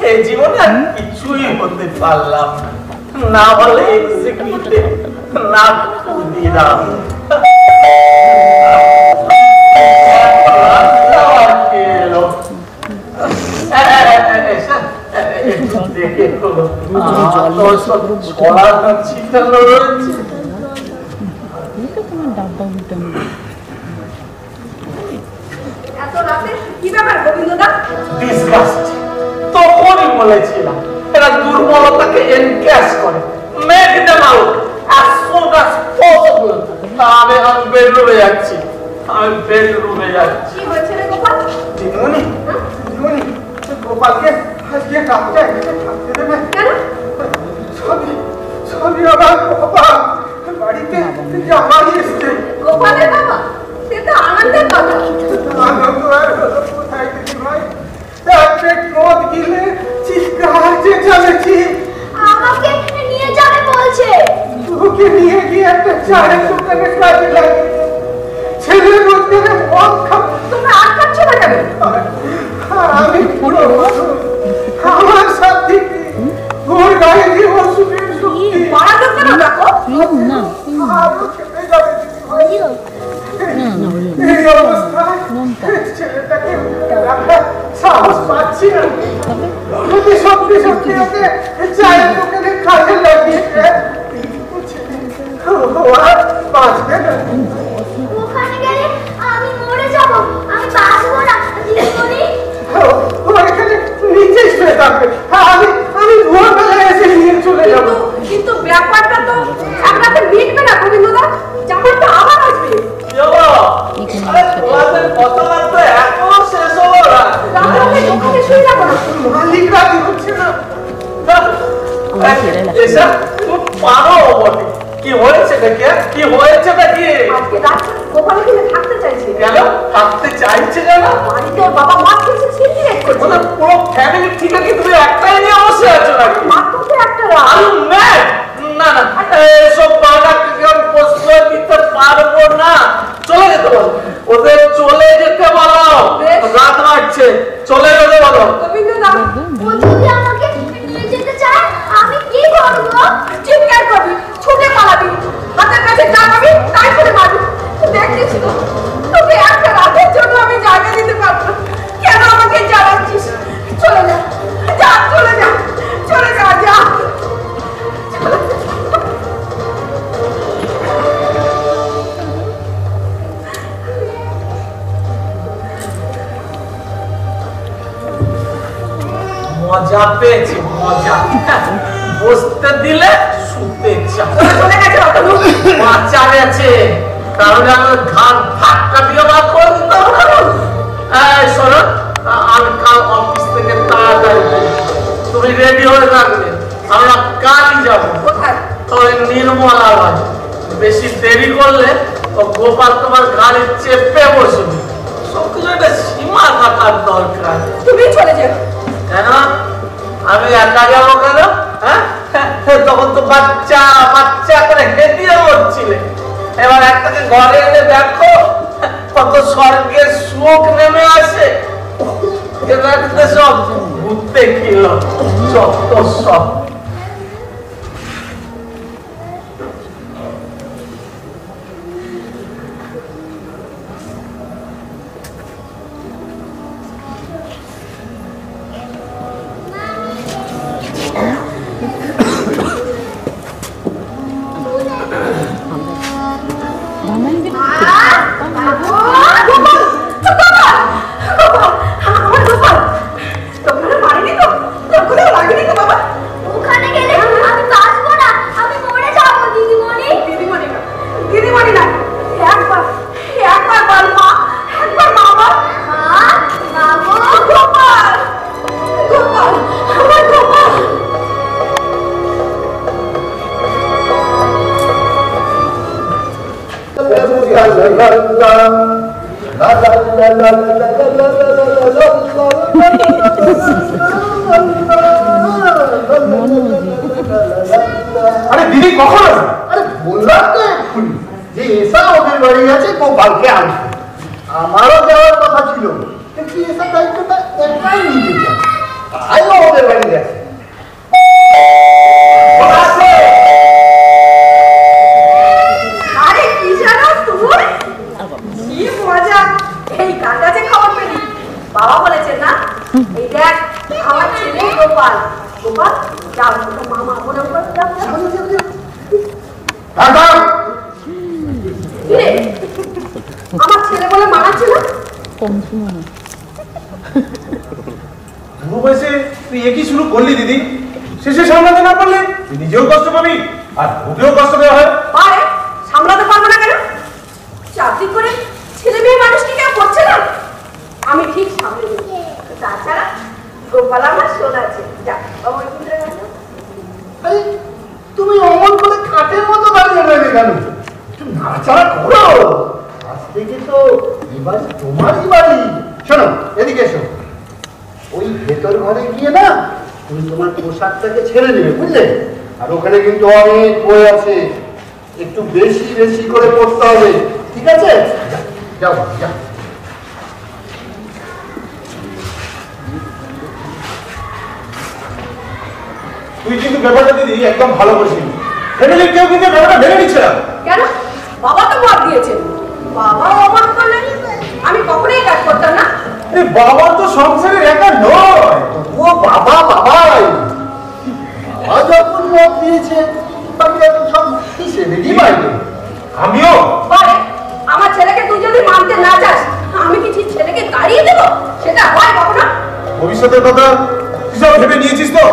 এই জীবনে আর কিছুই হতে পারলাম না, বলে এক্সিকিউটিভ না ক্ষুদিরাম। দেখে ছড়ানো ছিটানো রয়েছে। তোমার ডাব্বা উল্টে এত রাতে কি ব্যাপার গোবিন্দদা? ডিসগাস্ট। তখনই বলেছিলাম এরা দুর্বলতাকে এনক্যাশ করে। Make them out as soon as possible। আমি বেডরুমে যাচ্ছি, আমি বেডরুমে যাচ্ছি। কি হয়েছে রে গোপাল? দিদিমণি, দিদিমণি, গোপালকে আজকে যে কাজটা এখানে থাকতে দেবে কেন? সবই আমার বাবা বাড়িতে জামাই এসছে। গোপালের বাবা? সে তো আনন্দের কথা। আনন্দ আর হলো কোথায় দিদিভাই? এক পেট মদ গিলে চিৎকার চেঁচামেচি। আমাকে নিয়ে যাবে বলছে। ওকে নিয়ে গিয়ে একটা চায়ের দোকানে কাজে লাগে। ছেলের মধ্যে মদ খাবে। তোমরা আর খাচ্ছ না কেন? আমি পুরো আমার সাথে ওর গায়ে দিয়ে ওষুধের শক্তি। মারা যাচ্ছে না দেখো। না আরো খেতে যাবে দিদিভাই। এই অবস্থায় ছেলেটাকে রাখার সাহস পাচ্ছি না। সত্যি সত্যি ওকে চায়ের দোকানে কাজে লাগিয়েছে। ও আর বাঁচবে না। ওখানে গেলে আমি মরে যাব, আমি বাঁচবো না দিদিমণি। ও এখানে নিচে শুয়ে থাকবে। আমি ভোরবেলায় এসে নিয়ে চলে যাবো। কিন্তু ব্যাপারটা তো একরাতে মিটবে না গোবিন্দদা। যেমনটা আবার আসবে। তোমাদের কথাবার্তা এখনো শেষ হলো না। রাতে দোকানে শুয়ে যাবো না। মালিক রাজি হচ্ছে না। এসব তুমি পারো বটে। কি হয়েছে নাকি? কি হয়েছে নাকি? আজকে রাতে গোপাল এখানে থাকতে চাইছে। কেন থাকতে চাইছে কেন? বাড়িতে ওর বাবা মা খেয়েছে সিন্ডিকেট করছে। ওদের পুরো ফ্যামিলি ঠিক আছে, তুমি একটাই নিয়ে বসে আছো নাকি? মাত্র তো একটা রাত। আমি ম্যাড। না না, এসব বাগানকে প্রশ্রয় দিতে পারবো না। চলে যেতে বলো ওদের, চলে যেতে বলো। রাত বাড়ছে, চলে যেতে বলো। গোবিন্দদা ও যদি আমাকে নিয়ে যেতে চায় আমি কি করবো? চিৎকার করবি, ছুটে পালাবি, হাতের কাছে যা পাবি তাই করে মারবি। দেখতেছি তো তোকে একটা রাতের জন্য আমি জায়গা দিতে পারবো না। কেন আমাকে জ্বালাচ্ছিস? চলে যা, যা চলে যা, চলে যা, যা। মজা পেয়েছি, মজা। বসতে দিলে শুতে চাও। চলে গেছে অতনু। বাচ্চা গেছে, তাহলে আমার ঘাট ধাক্কা দিয়ে বার করে দিতে হবে। এই শোনো, আমি কাল অফিস থেকে তাড়াতাড়ি বেরোবো। তুমি রেডি হয়ে থাকবে, আমরা কালই যাবো। কোথায়? ওই নির্মলা বাড়ি। বেশি দেরি করলে ও গোপাল তোমার গাড়ি চেপে বসবে। সব কিছু একটা সীমা থাকার দরকার। তুমি চলে যাও। কেন আমি একা যাবো কেন? হ্যাঁ, তখন তো বাচ্চা বাচ্চা করে হেঁটিয়ে মরছিলে। এবার একটাকে ঘরে এনে দেখো কত স্বর্গের সুখ নেমে আসে। এবার সব ঘুরতে গেল যত সব। ওখানে গেলে আমি বাঁচবো না, আমি মরে যাবো দিদিমণি। দিদিমণি না, একবার একবার বল মা, একবার মা বল। মা গো। গোপাল, গোপাল, আমার গোপাল। আরে দিদি কখন আসবে? আরে বললাম তো এক্ষুনি যে এসা ওদের বাড়ি আছে, গোপালকে আসবে। আমারও যাওয়ার কথা ছিল, কিন্তু এসা দায়িত্বটা একাই নিতে চায়, তাই ও ওদের বাড়ি গেছে। আরে কি জানো তুমি? কি মজা! এই কার কাছে খবর পেলি? বাবা বলেছে না, এই দেখ আমার ছেলে গোপাল। গোপাল যাও, তোর মামা মনে করে যাও, যাও। কিরে, আমার ছেলে বলে মানাচ্ছে না? কম শুনো বুড়ো বয়সে তুই একই শুরু করলি দিদি। শেষে সামলাতে না পারলে তুই নিজেও কষ্ট পাবি আর ওকেও কষ্ট দেওয়া হয়। আরে সামলাতে পারবো না কেন? চাকরি করে ছেলে মেয়ে মানুষ কি কেউ করছে না? আমি ঠিক সামলে দেবো। তাছাড়া গোপাল আমার শোন আছে। যা বাবা ওই ভিতরে গেছো। আরে তুমি অমন করে কাঠের মতো দাঁড়িয়ে রইলে কেন? একটু নাড়াচাড়া করো। আজ থেকে তো এবার তোমারই বাড়ি। শোনো এদিকে এসো। ওই ভেতর ঘরে গিয়ে না তুমি তোমার পোশাকটাকে ছেড়ে নেবে, বুঝলে? আর ওখানে কিন্তু অনেক বই আছে, একটু বেশি বেশি করে পড়তে হবে, ঠিক আছে? যাও যাও। তুই কিন্তু ব্যাপারটা দিদি একদম ভালো করেছিস। ফ্যামিলির কেউ কিন্তু ব্যাপারটা ভেবে নিচ্ছে না। কেন? বাবা তো মত দিয়েছে। বাবা অবাক করলে আমি কখনোই কাজ করতাম না। বাবা তো সংসারের একা নয়। ও বাবা বাবাই বাবা যখন মত দিয়েছে বাকিরা তো সব হিসেবেরই বাইরে। আমিও বারে আমার ছেলেকে তুই যদি মানতে না চাস আমি কি ঠিক ছেলেকে তাড়িয়ে দেব? সেটা হয় কখনো? ভবিষ্যতের কথা তুই সব ভেবে নিয়েছিস তো?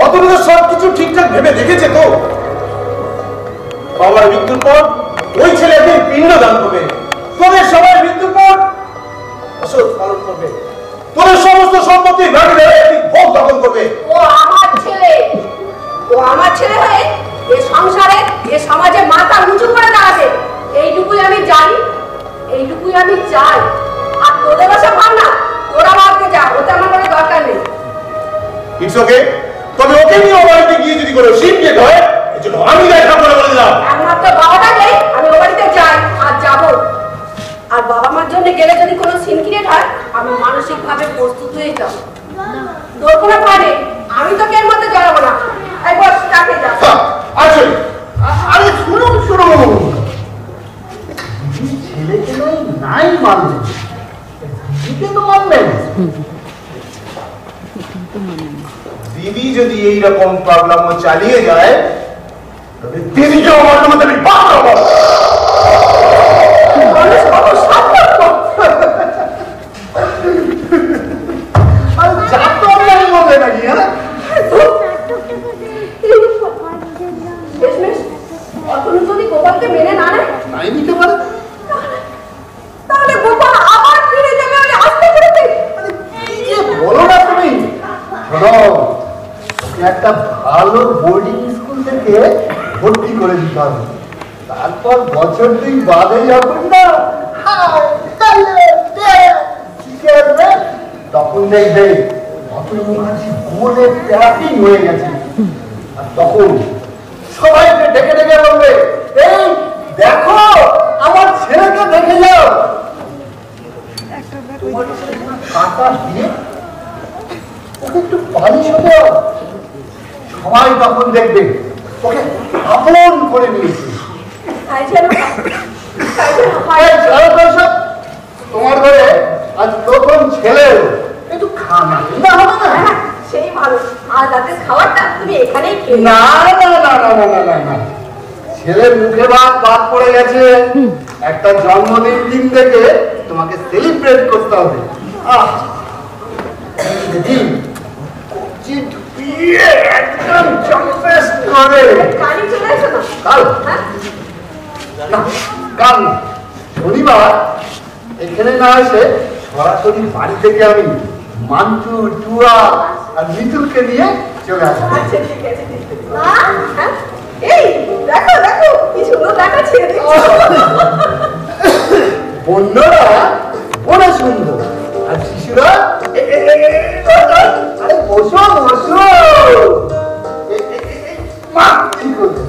অতটা তো সব কিছু ঠিকঠাক ভেবে দেখেছে তো? বাবার মৃত্যুর পর ওই ছেলে একদিন পিণ্ড দান করবে, তোদের সবার মৃত্যুর পর অসৎ পালন করবে, তোদের সমস্ত সম্পত্তি ভাগলে একদিন ভোগ দখল করবে। ও আমার ছেলে, ও আমার ছেলে হয়ে এ সংসারে এ সমাজে মাথা উঁচু করে দাঁড়াবে এইটুকুই আমি জানি, এইটুকুই আমি চাই। আর তোদের সব ভাবনা তোরা ভাবতে যা, ওতে আমার কোনো দরকার নেই। It's okay. তবে ওকে নিয়ে ও বাড়িতে গিয়ে যদি কোনো সিনকেট হয় এর জন্য আমি দেখা করে বলে দিলাম। একমাত্র বাবাটাকে আমি ও বাড়িতে যাই আর যাবো। আর বাবা মার জন্য গেলে যদি কোনো সিন ক্রিয়েট হয় আমি মানসিক ভাবে প্রস্তুত হয়ে যাব। তোর কোনো পারে আমি তো এর মধ্যে জড়াবো না। এই বস কাকে যা আরে শুনুন শুনুন, ছেলেকে নাই মানবে, দিদিকে তো মানবেন। দিদি যদি এইরকম প্রবলেম চালিয়ে যায় তবে দিদিকেও আমার মধ্যে আমি পাঠাবো। নাকি হ্যাঁ যদি গোপালকে মেনে না নেয় নাই নিতে পারে, তাহলে গোপাল আবার ফিরে যাবে ওই আস্তে করতে। বলো না তুমি। শোনো, ওকে একটা ভালো বোর্ডিং স্কুল থেকে ভর্তি করে দিতে হবে। তারপর বছর 2 বাদে যখন না তখন দেখবে অতুল মুখার্জি গোলে ট্যাপিং হয়ে গেছে। আর তখন সবাইকে ডেকে ডেকে বলবে, এই দেখো আমার ছেলেকে দেখে যাও। কাকা দিয়ে ওকে একটু পালিশ হতে হবে। সবাই তখন দেখবে ওকে আপন করে নিয়েছে। তোমার ঘরে আজ প্রথম ছেলে, একটু খানা না হবে না? সেই ভালো। আর রাতের খাবারটা তুমি এখানেই খেয়ে না না না না না না না, ছেলের মুখে বাদ পড়ে গেছে। একটা জন্মদিন দিন থেকে তোমাকে সেলিব্রেট করতে হবে। একদম চম্পেস করে কালি চলে এসো না কাল হ্যাঁ না, কাল না, শনিবার এখানে না এসে সরাসরি বাড়ি থেকে আমি মান্টু, টুয়া আর মিতুলকে নিয়ে চলে আসবো। আচ্ছা ঠিক আছে ঠিক আছে। হ্যাঁ এই দেখো দেখো কি সুন্দর দেখা ছেড়ে দিচ্ছ। বন্যরা বড় সুন্দর আর শিশুরা আরে বসো বসো। মা কি করবে?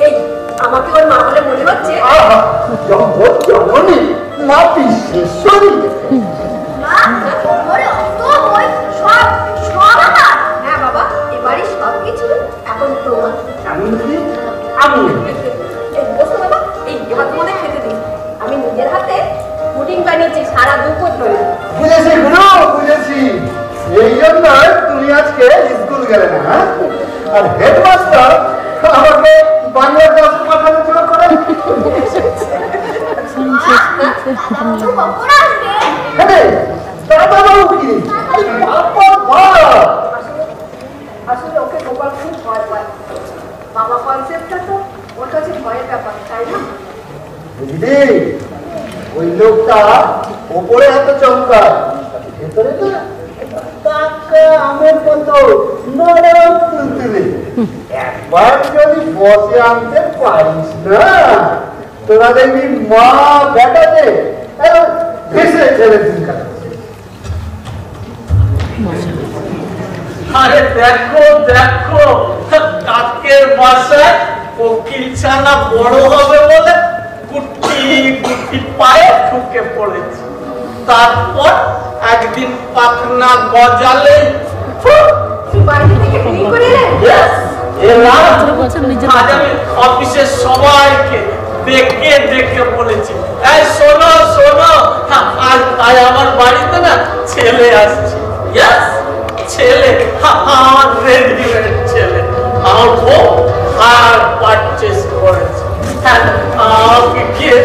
এই আমাকে ওর মা বলে মনে হচ্ছে। জননী মা বিশ্বেশ্বরী। মা ওরে অত বই সব সব আমার। হ্যাঁ বাবা এবারে সব কিছু এখন তোমার। এমনকি আমি এই বসো বাবা, এই এবার তোমাদের খেতে দিই। আমি নিজের হাতে পুডিং বানিয়েছি সারা দুপুর ধরে। বুঝেছি গুরু বুঝেছি, এই জন্য তুমি আজকে স্কুল গেলে না। আর হেডমাস্টার আমাকে বাংলা ক্লাসে পাঠানো জোর করে। কখন আসবে? হ্যাঁ দাদা বাবু কি আসলে ওকে গোপাল খুব ভয় পায়। বাবা কনসেপ্টটা তো ওর কাছে ভয়ের ব্যাপার, তাই না? বুঝলি ওই লোকটা ওপরে এত চমকায় ভেতরে না পাকা আমের মতো নরম তুলতুলে। একবার যদি বসে আনতে পারিস না, তোরা দেখবি মা বেটাতে ভেসে ছেলে দিন কাটাচ্ছে। আরে দেখো দেখো, কাকের বাসায় কোকিল ছানা বড় হবে বলে গুটি গুটি পায়ে ঢুকে পড়েছে। তারপর একদিন পাখনা গজালে বাড়ি থেকে ফিরি করে আজ আমি অফিসের সবাইকে ডেকে ডেকে বলেছি, এই শোনো শোনো, আজ আমার বাড়িতে না ছেলে আসছে। ছেলে, আমার রেডিমেড ছেলে, আমার বউ আর পারচেস করেছে। আমাকে গিয়ে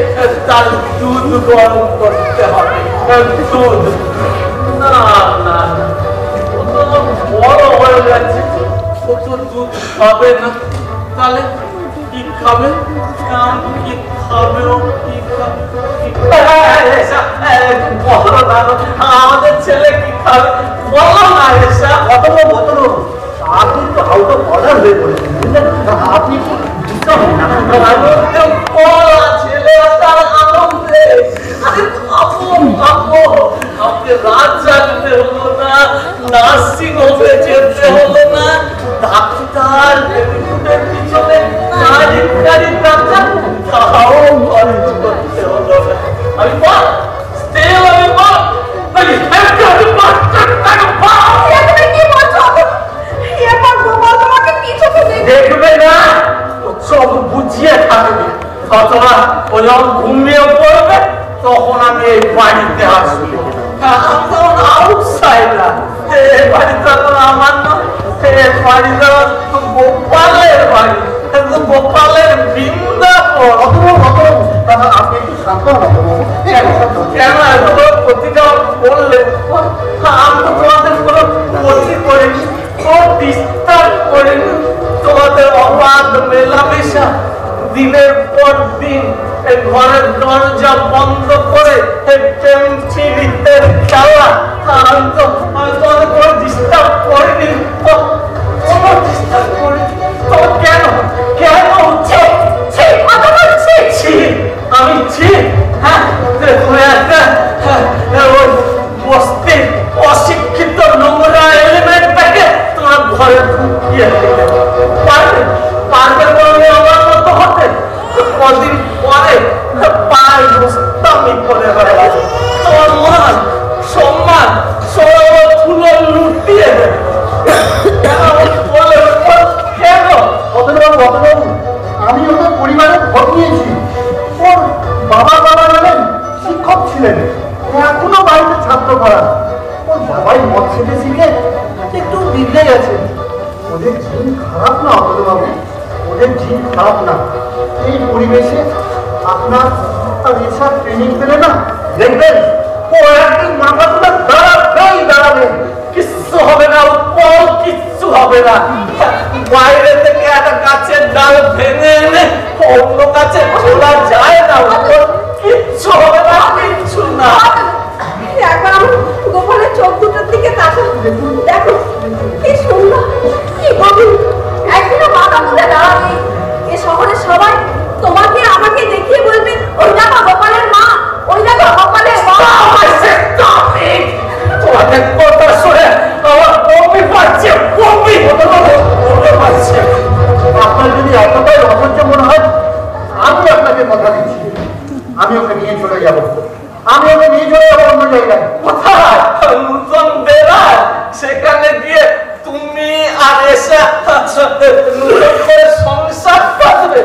তার দুধ গরম করতে হবে। দুধ না না, বড় হয়ে গেছে, ও তো দুধ খাবে না। তাহলে কি খাবে? কি খাবে? ও কি খাবে? আমাদের ছেলে কি খাবে বলো না। এসা আপনি তো আউট অফ অর্ডার হয়ে পড়েছেন, আপনি ছেলে আসার আনন্দে আপনি রাত জাগতে হলো না, নার্সিং হোমে যেতে হলো না, ডাক্তার পিছনে তাও খরচ করতে হলো না। আমি বল স্টিল আমি বল দেখবে না, সব বুঝিয়ে থাকবে। অথবা ও যখন ঘুমিয়ে পড়বে তখন আমি এই বাড়িতে আসবো। আমি তখন আউটসাইডার, এই বাড়িটা তো আমার না, এই বাড়িটা গোপালের বাড়ি, গোপালের বৃন্দাবন। আপনি একটু শান্ত কেন এত প্রতিটা বললে? আমি তো তোমাদের কোনো ক্ষতি করিনি, কোনো ডিস্টার্ব করিনি। তোমাদের অবাধ মেলামেশা, দিনের পর দিন ঘরের দরজা বন্ধ করে পেন্সিলিতের খেলা, আমি তো তোমাদের কোনো ডিস্টার্ব করিনি, কোনো ডিস্টার্ব করিনি। তো কেন কেন আমি বস্তির অশিক্ষিত নোংরা এলিমেন্টটাকে তোমার ঘরে ঢুকিয়ে দিলে পারবে বললে আমার মতো হতে? কদিন পরে পায়ে গোস্তামি করে বেড়াবে, তোমার মান সম্মান সব তুলো লুটিয়ে দেবে। কেন অতবাবু আমি ওদের পরিবারে ভোট নিয়েছি। ওর বাবা বলেন শিক্ষক ছিলেন, এখনো বাড়িতে ছাত্র পড়ান। ওর বাবাই মদ শিখে শিখে একটু বিগড়ে গেছে। ওদের জিন খারাপ না অতবাবু, ওদের জিন খারাপ না। এই পরিবেশে আপনার এসব ট্রেনিং পেলে না, দেখবেন ও একদিন মাথা তুলে দাঁড়াবে। কিচ্ছু হবে না, কিচ্ছু হবে না। বাইরে থেকে একটা গাছের ডাল ভেঙে এনে অন্য গাছে খোলা যায় না, কিচ্ছু হবে না, কিচ্ছু না। একবার আমার গোপালের চোখ দুটোর দিকে তাকাও, দেখো কি সুন্দর, কি গভীর। একদিনও মাথা তুলে দাঁড়াবে। এ শহরের সবাই তোমাকে আমাকে দেখিয়ে বলবে, ওই দেখো গোপালের মা, ওই দেখো গোপালের মা। তোমাদের কথা শুনে আমার বমি পাচ্ছে, বমি পাচ্ছে। আপনার যদি এতটাই অসহ্য মনে হয়, আমি আপনাকে কথা দিচ্ছি, আমি ওকে নিয়ে চলে যাব। অন্য জায়গায়। কোথায়? নূতন বেলা, সেখানে গিয়ে তুমি আর এসে নূতন করে সংসার পাতবে।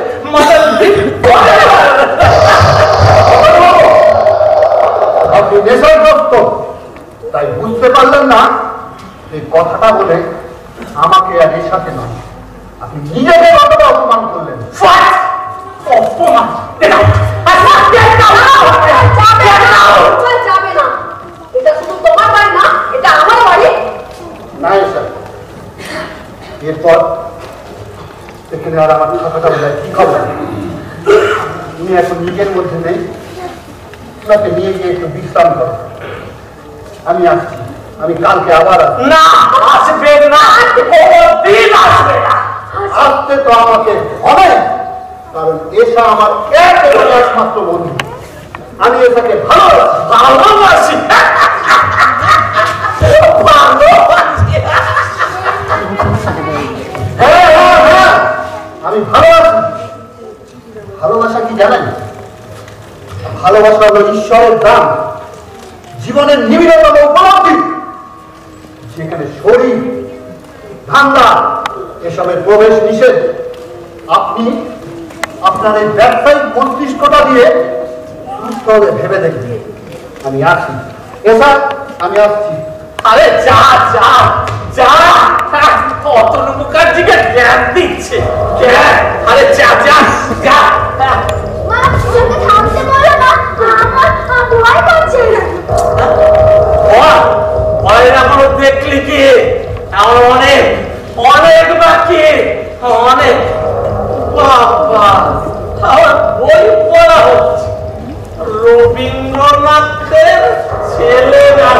আপনি নেশাগ্রস্ত, তাই বুঝতে পারলেন না। এই কথাটা বলে আমাকে আর এর সাথে নয়, আপনি নিজেকে কতটা অপমান করলেন। অপমান যাবে না, এটা শুধু তোমার বাড়ি না, এটা আমার বাড়ি। না স্যার, এরপর এখানে আর আমার কথাটা বলে কি খবর? তুমি এখন নিজের মধ্যে নেই, আপনাকে নিয়ে গিয়ে একটু বিশ্রাম করো। আমি আসছি। আমি কালকে আবার না আসবে না, কোনদিন আসবে না। আসতে তো আমাকে হবে, কারণ এসা আমার একমাত্র বন্ধু। আমি এটাকে ভালোবাসি। ভালোবাসি হ্যাঁ হ্যাঁ হ্যাঁ, আমি ভালোবাসি। ভালোবাসা কি জানেন? ভালোবাসা হলো ঈশ্বরের দান, জীবনের নিবিড়তম উপলব্ধি, যেখানে শরীর ধান্দা এসবের প্রবেশ নিষেধ। আপনি আপনার এই ব্যবসায়িক মস্তিষ্কটা দিয়ে সুস্থভাবে ভেবে দেখবেন। আমি আছি এসা, আমি আসছি। আরে যা যা যা, অতনু মুখার্জিকে জ্ঞান দিচ্ছে জ্ঞান। আরে যা যা যা। মা ওকে থামতে বলো না, আমার ভয় করছে। ভয়ের এখনো দেখলি কি? আমার অনেক অনেক বাকি, অনেক। বাবা আমার বই পড়া হচ্ছে রবীন্দ্রনাথের ছেলেরা।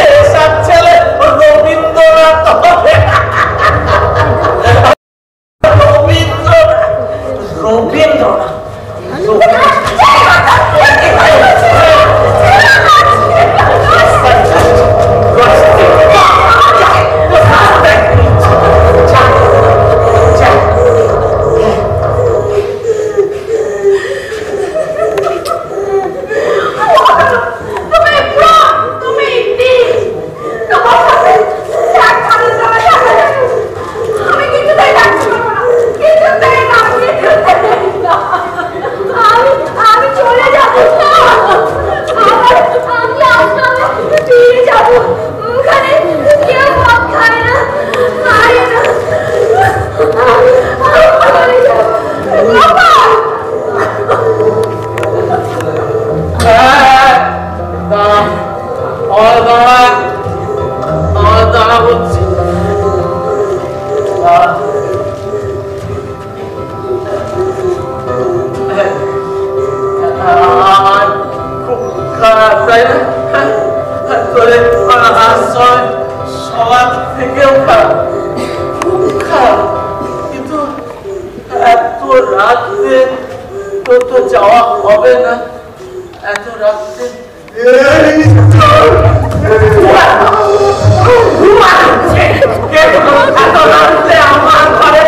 এসব ছেলে রবীন্দ্রনাথ হবে। রবীন্দ্রনাথ সবার থেকেও খারাপ, খুব খারাপ। কিন্তু এত রাত্রে তো যাওয়া হবে না, এত রাত্রে। আমার ঘরে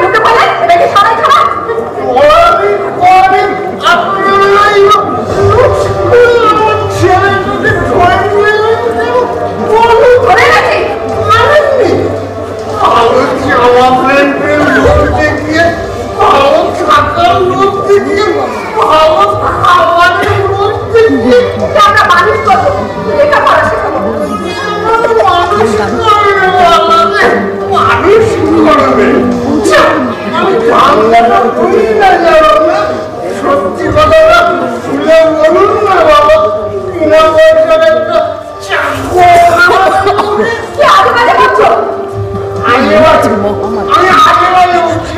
ঢুকে পড়লে এটাকে সবাই খারাপ। আমরা মানুষ করবো, লেখাপড়া শেখাবো। মানুষ করবে? সত্যি কথাটা খুলে বলুন না বাবা, বিনা পয়সার একটা আমি আগে বাজে বলছি,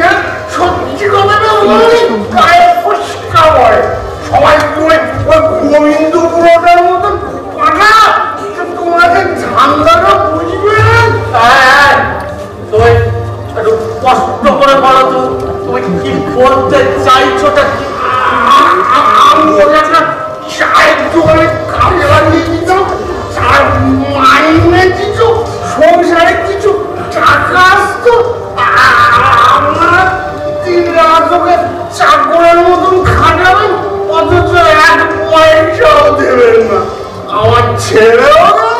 সত্যি কথাটা বলি গায়ে ফুসকা পড়ে। সবাই তুমি ওই গোবিন্দপুরটার মতন পাঠা, তোমাকে ঝান্ডাটা বুঝবে। তুমি একটু কষ্ট করে বলো তো, তুমি কি বলতে চাইছোটা কি? আমি ওকে একটা চায়ের দোকানে কাজে লাগিয়ে দিতাম, চার মাইনে কিছু সংসারে কিছু টাকা আসতো, আমার 3 রাত ওকে চাকরের মতন খাটাবেন, অথচ 1 পয়সাও দেবেন না। আমার ছেলেও না,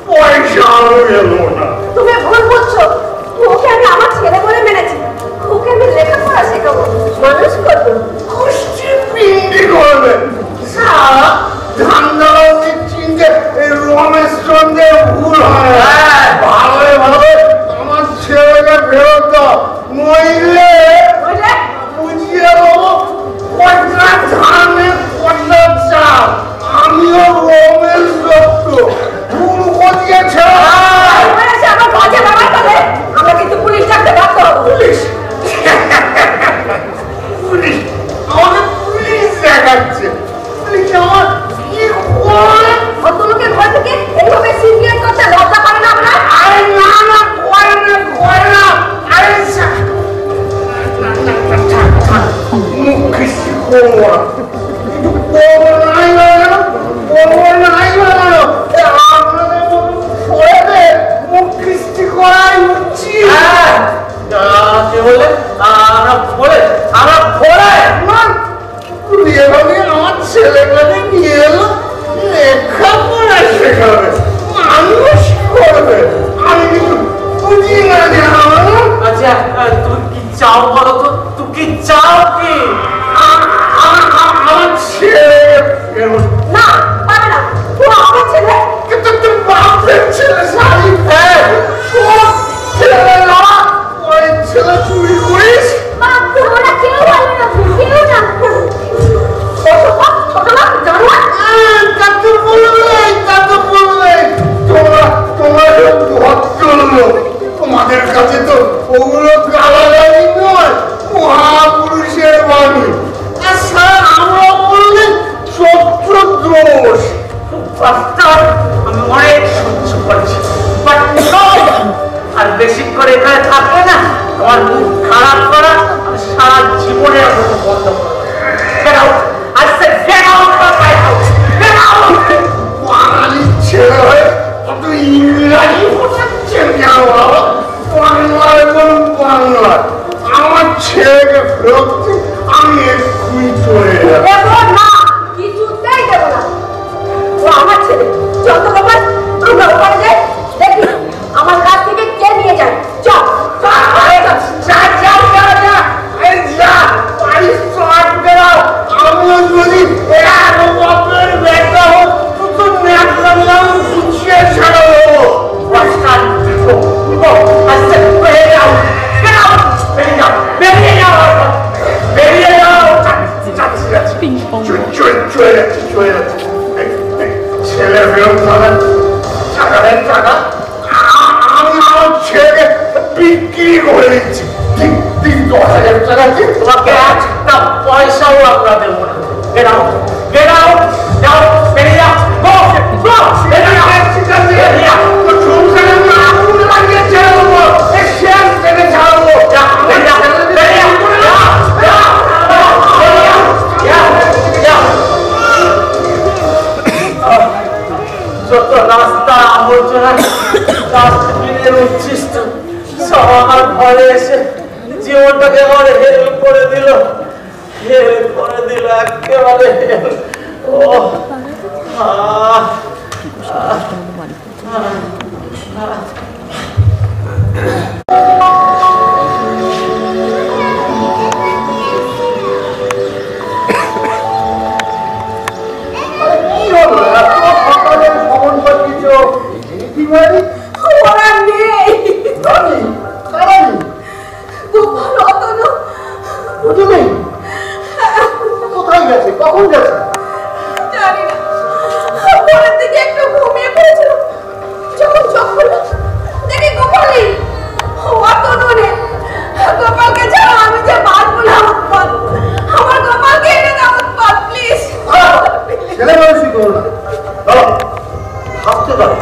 পয়সাও গেল না। তুমি ভুল বুঝছো, ওকে আমি আমার ছেলে বলে মেনেছি। ওকে আমি লেখাপড়া শেখাবো, মানুষ করবো। কুষ্টি পিন্ডি করবে সারা ধান্দাবাজির চিনতে এই রমেশ চন্দ্রের ভুল হয়। ভালোই ভালো আমার ছেলেকে ফেরত দাও, নইলে বুঝিয়ে দেবো কটা ধানে কটা চাল। আমিও রমেশ দত্ত ভুল করিয়েছে। ছেলেটাকে নিয়ে এলো লেখাপড়া শেখাবে, মানুষ করবে। আমি কিন্তু বুঝি না জানো। আচ্ছা তুমি কি চাও বলো তো, তুমি কি চাও কি? আমার ছেলে ফেরত না পারে না, ও আমার ছেলে। কিন্তু তুই বাপের ছেলে শাড়ি সব ছেলে না, ওই ছেলে চুরি করিস। বাপ তোমরা কেউ বলে না, কেউ না। ছোট না জানো না? কাকে বলবে, কাকে বলবে? তোমরা ভদ্রলোক, তোমাদের কাছে তো ওগুলো গালাগালি নয়, মহাপুরুষের বাণী। আর স্যার আমরা বললেন শত্রু দোষ। আমি অনেক সহ্য করেছি, আর বেশি করে এখানে থাকলে না তোমার মুখ খারাপ করা আমি সারা জীবনে বন্ধ করবো। বাঙালির ছেলে হয়ে অত ইংরাজি বোঝাচ্ছেন কেন বাবা? বাংলায় বলুন বাংলায়। আমার ছেলেকে ফেরত দিন, আমি এক্ষুনি চলে যাবো। দেবো না, কিছুতেই দেবো না। ও আমার ছেলে। চল তো বাবা, আমরা ওখানে যাই, দেখি আমার কাছ থেকে কে নিয়ে যায়। চল আমিও যদি বাপের বেটা হোক তো ন্যাকড়াম গুছিয়ে ছাড়াবো। ছেলে ফেরত পাবেন, টাকার টাকা আমি আমার ছেলেকে বিক্রি করে দিচ্ছি। 10,000 টাকা দিয়ে তোমাকে একটা পয়সাও আমরা দেবো না। Get out! Get out! যাও, বেরিয়ে যাও। Go! Go! বেরিয়ে যাও। বেরিয়ে যাও। সংসারে আমি আগুন লাগিয়ে ছেড়ে দেবো, শেষ থেকে ছাড়বো। যাও, বেরিয়ে যাও। বেরিয়ে যাও। যাও, যাও, যাও, যাও, যাও। যত রাস্তা আবর্জনা ডাস্টবিনের উচ্ছিষ্ট সব আমার ঘরে এসে জীবনটাকে আমার হেল করে দিল, একেবারে হেল। ও ওরা নেই। গোপাল অতনু কোথায় গেছে, কখন গেছে? জানি না, পরের দিকে একটু ঘুমিয়ে পড়েছিল, যখন চোখ খুলল দেখি গোপাল নেই। অতনু নেই। গোপালকে ছাড়া আমি যে পারবো না। আমার গোপালকে এনে দাও প্লিজ। ছেলে মানুষই করো না, দাঁড়াও, ভাবতে পারো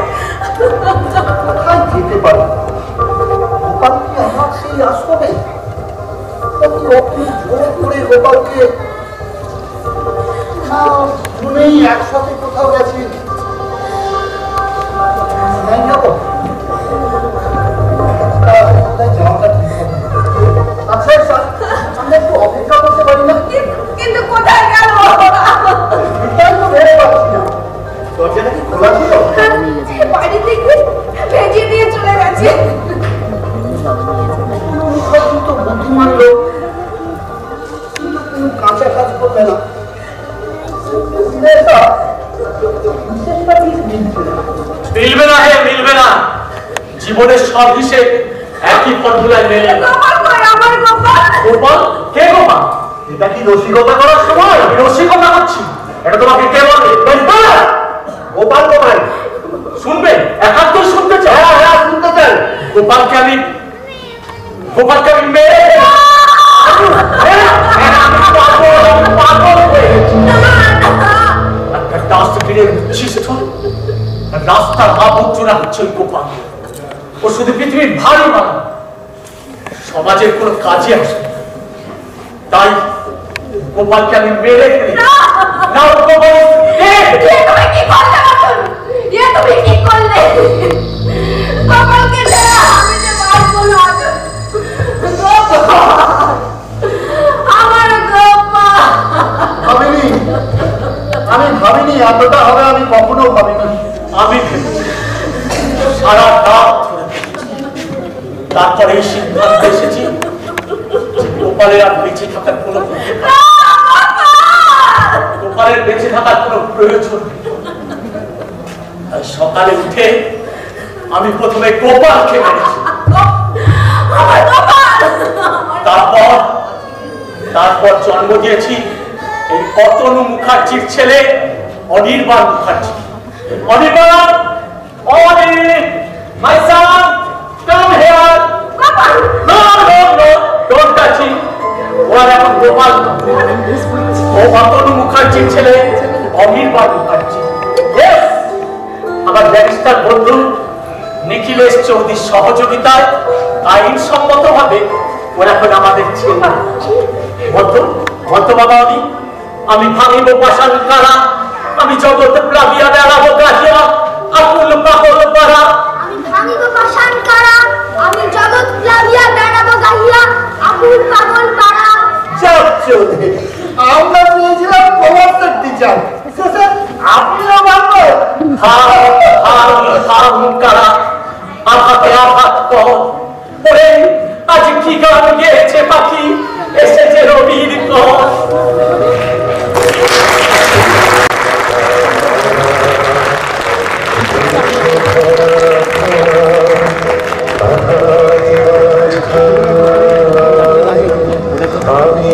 কোথায় যেতে পারে। গোপাল কি আমার সেই আসবে? জোর করে গোপালকে দুজনেই একসাথে কোথাও গেছি, যাবো। যাওয়াটা ঠিক হবে। আচ্ছা স্যার, আমরা একটু অপেক্ষা করতে পারি না? কিন্তু কোথায় গেল? বিকাল তো বেড়ে পাচ্ছি না। দরজাটা কি খোলা ছিল? বাড়ি থেকে ভেজিয়ে দিয়ে চলে গেছে। তো বুদ্ধিমান লোক, কিন্তু কোনো কাঁচা কাজ করবে না। মিলবে না, হে মিলবে না। জীবনের সব হিসেব একই ফর্মুলায় মেলে। গোপাল কই আমার গোপাল? গোপাল? কে গোপাল? এটা কি রসিকতা করার সময়? আমি রসিকতা করছি, এটা তোমাকে কে বলে? গোপাল কোথায়? শুনবে? একান্ত শুনতে চাই? হ্যাঁ শুনতে চাই। গোপালকে আমি মেরে ডাস্টবিনের উচ্ছিষ্ট রাস্তার আবর্জনা হচ্ছে ওই গোপাল। ও শুধু পৃথিবীর ভারী মানা, সমাজের কোনো কাজে আসে না। তাই গোপালকে আমি মেরে ফেলি। না গোপাল, তুমি কি করলে? তুমি কি করলে? গোপালকে আমি যে পারবো না। আমার গোপাল। ভাবিনি তারপরে সিদ্ধান্ত এসেছি গোপালের আর বেঁচে থাকার কোনো গোপালের বেঁচে থাকার কোনো প্রয়োজন নেই। সকালে উঠে আমি প্রথমে গোপালকে মেরেছি, তারপর জন্ম দিয়েছি এই অতনু মুখার্জির ছেলে Anirban Mukherjee. Anirban, my son, come here. No, don't touch him. ওরা এখন গোপাল, ও অতনু মুখার্জির ছেলে অনির্বাণ মুখার্জি। Yes, আমার ব্যারিস্টার বন্ধু নিখিলেশ চৌধুরীর সহযোগিতায় আইনসম্মত ভাবে ওরা এখন আমাদের ছেলে। বন্ধু বাবা, আমি ভাঙিব পাষাণ কারা, আমি জগৎ প্লাবিয়া বেড়াবো গাহিয়া আকুল পাগল পারা। আমি ভাঙিব পাষাণ কারা, আমি জগৎ প্লাবিয়া বেড়াবো গাহিয়া আকুল পাগল পারা। আমরা পেয়েছিলাম কমার্সের টিচার, আপনিও ভাববো কারা আঘাতে আঘাত কর। ওরে আজ কি গান গেয়েছে পাখি, এসেছে রবির কর। আমি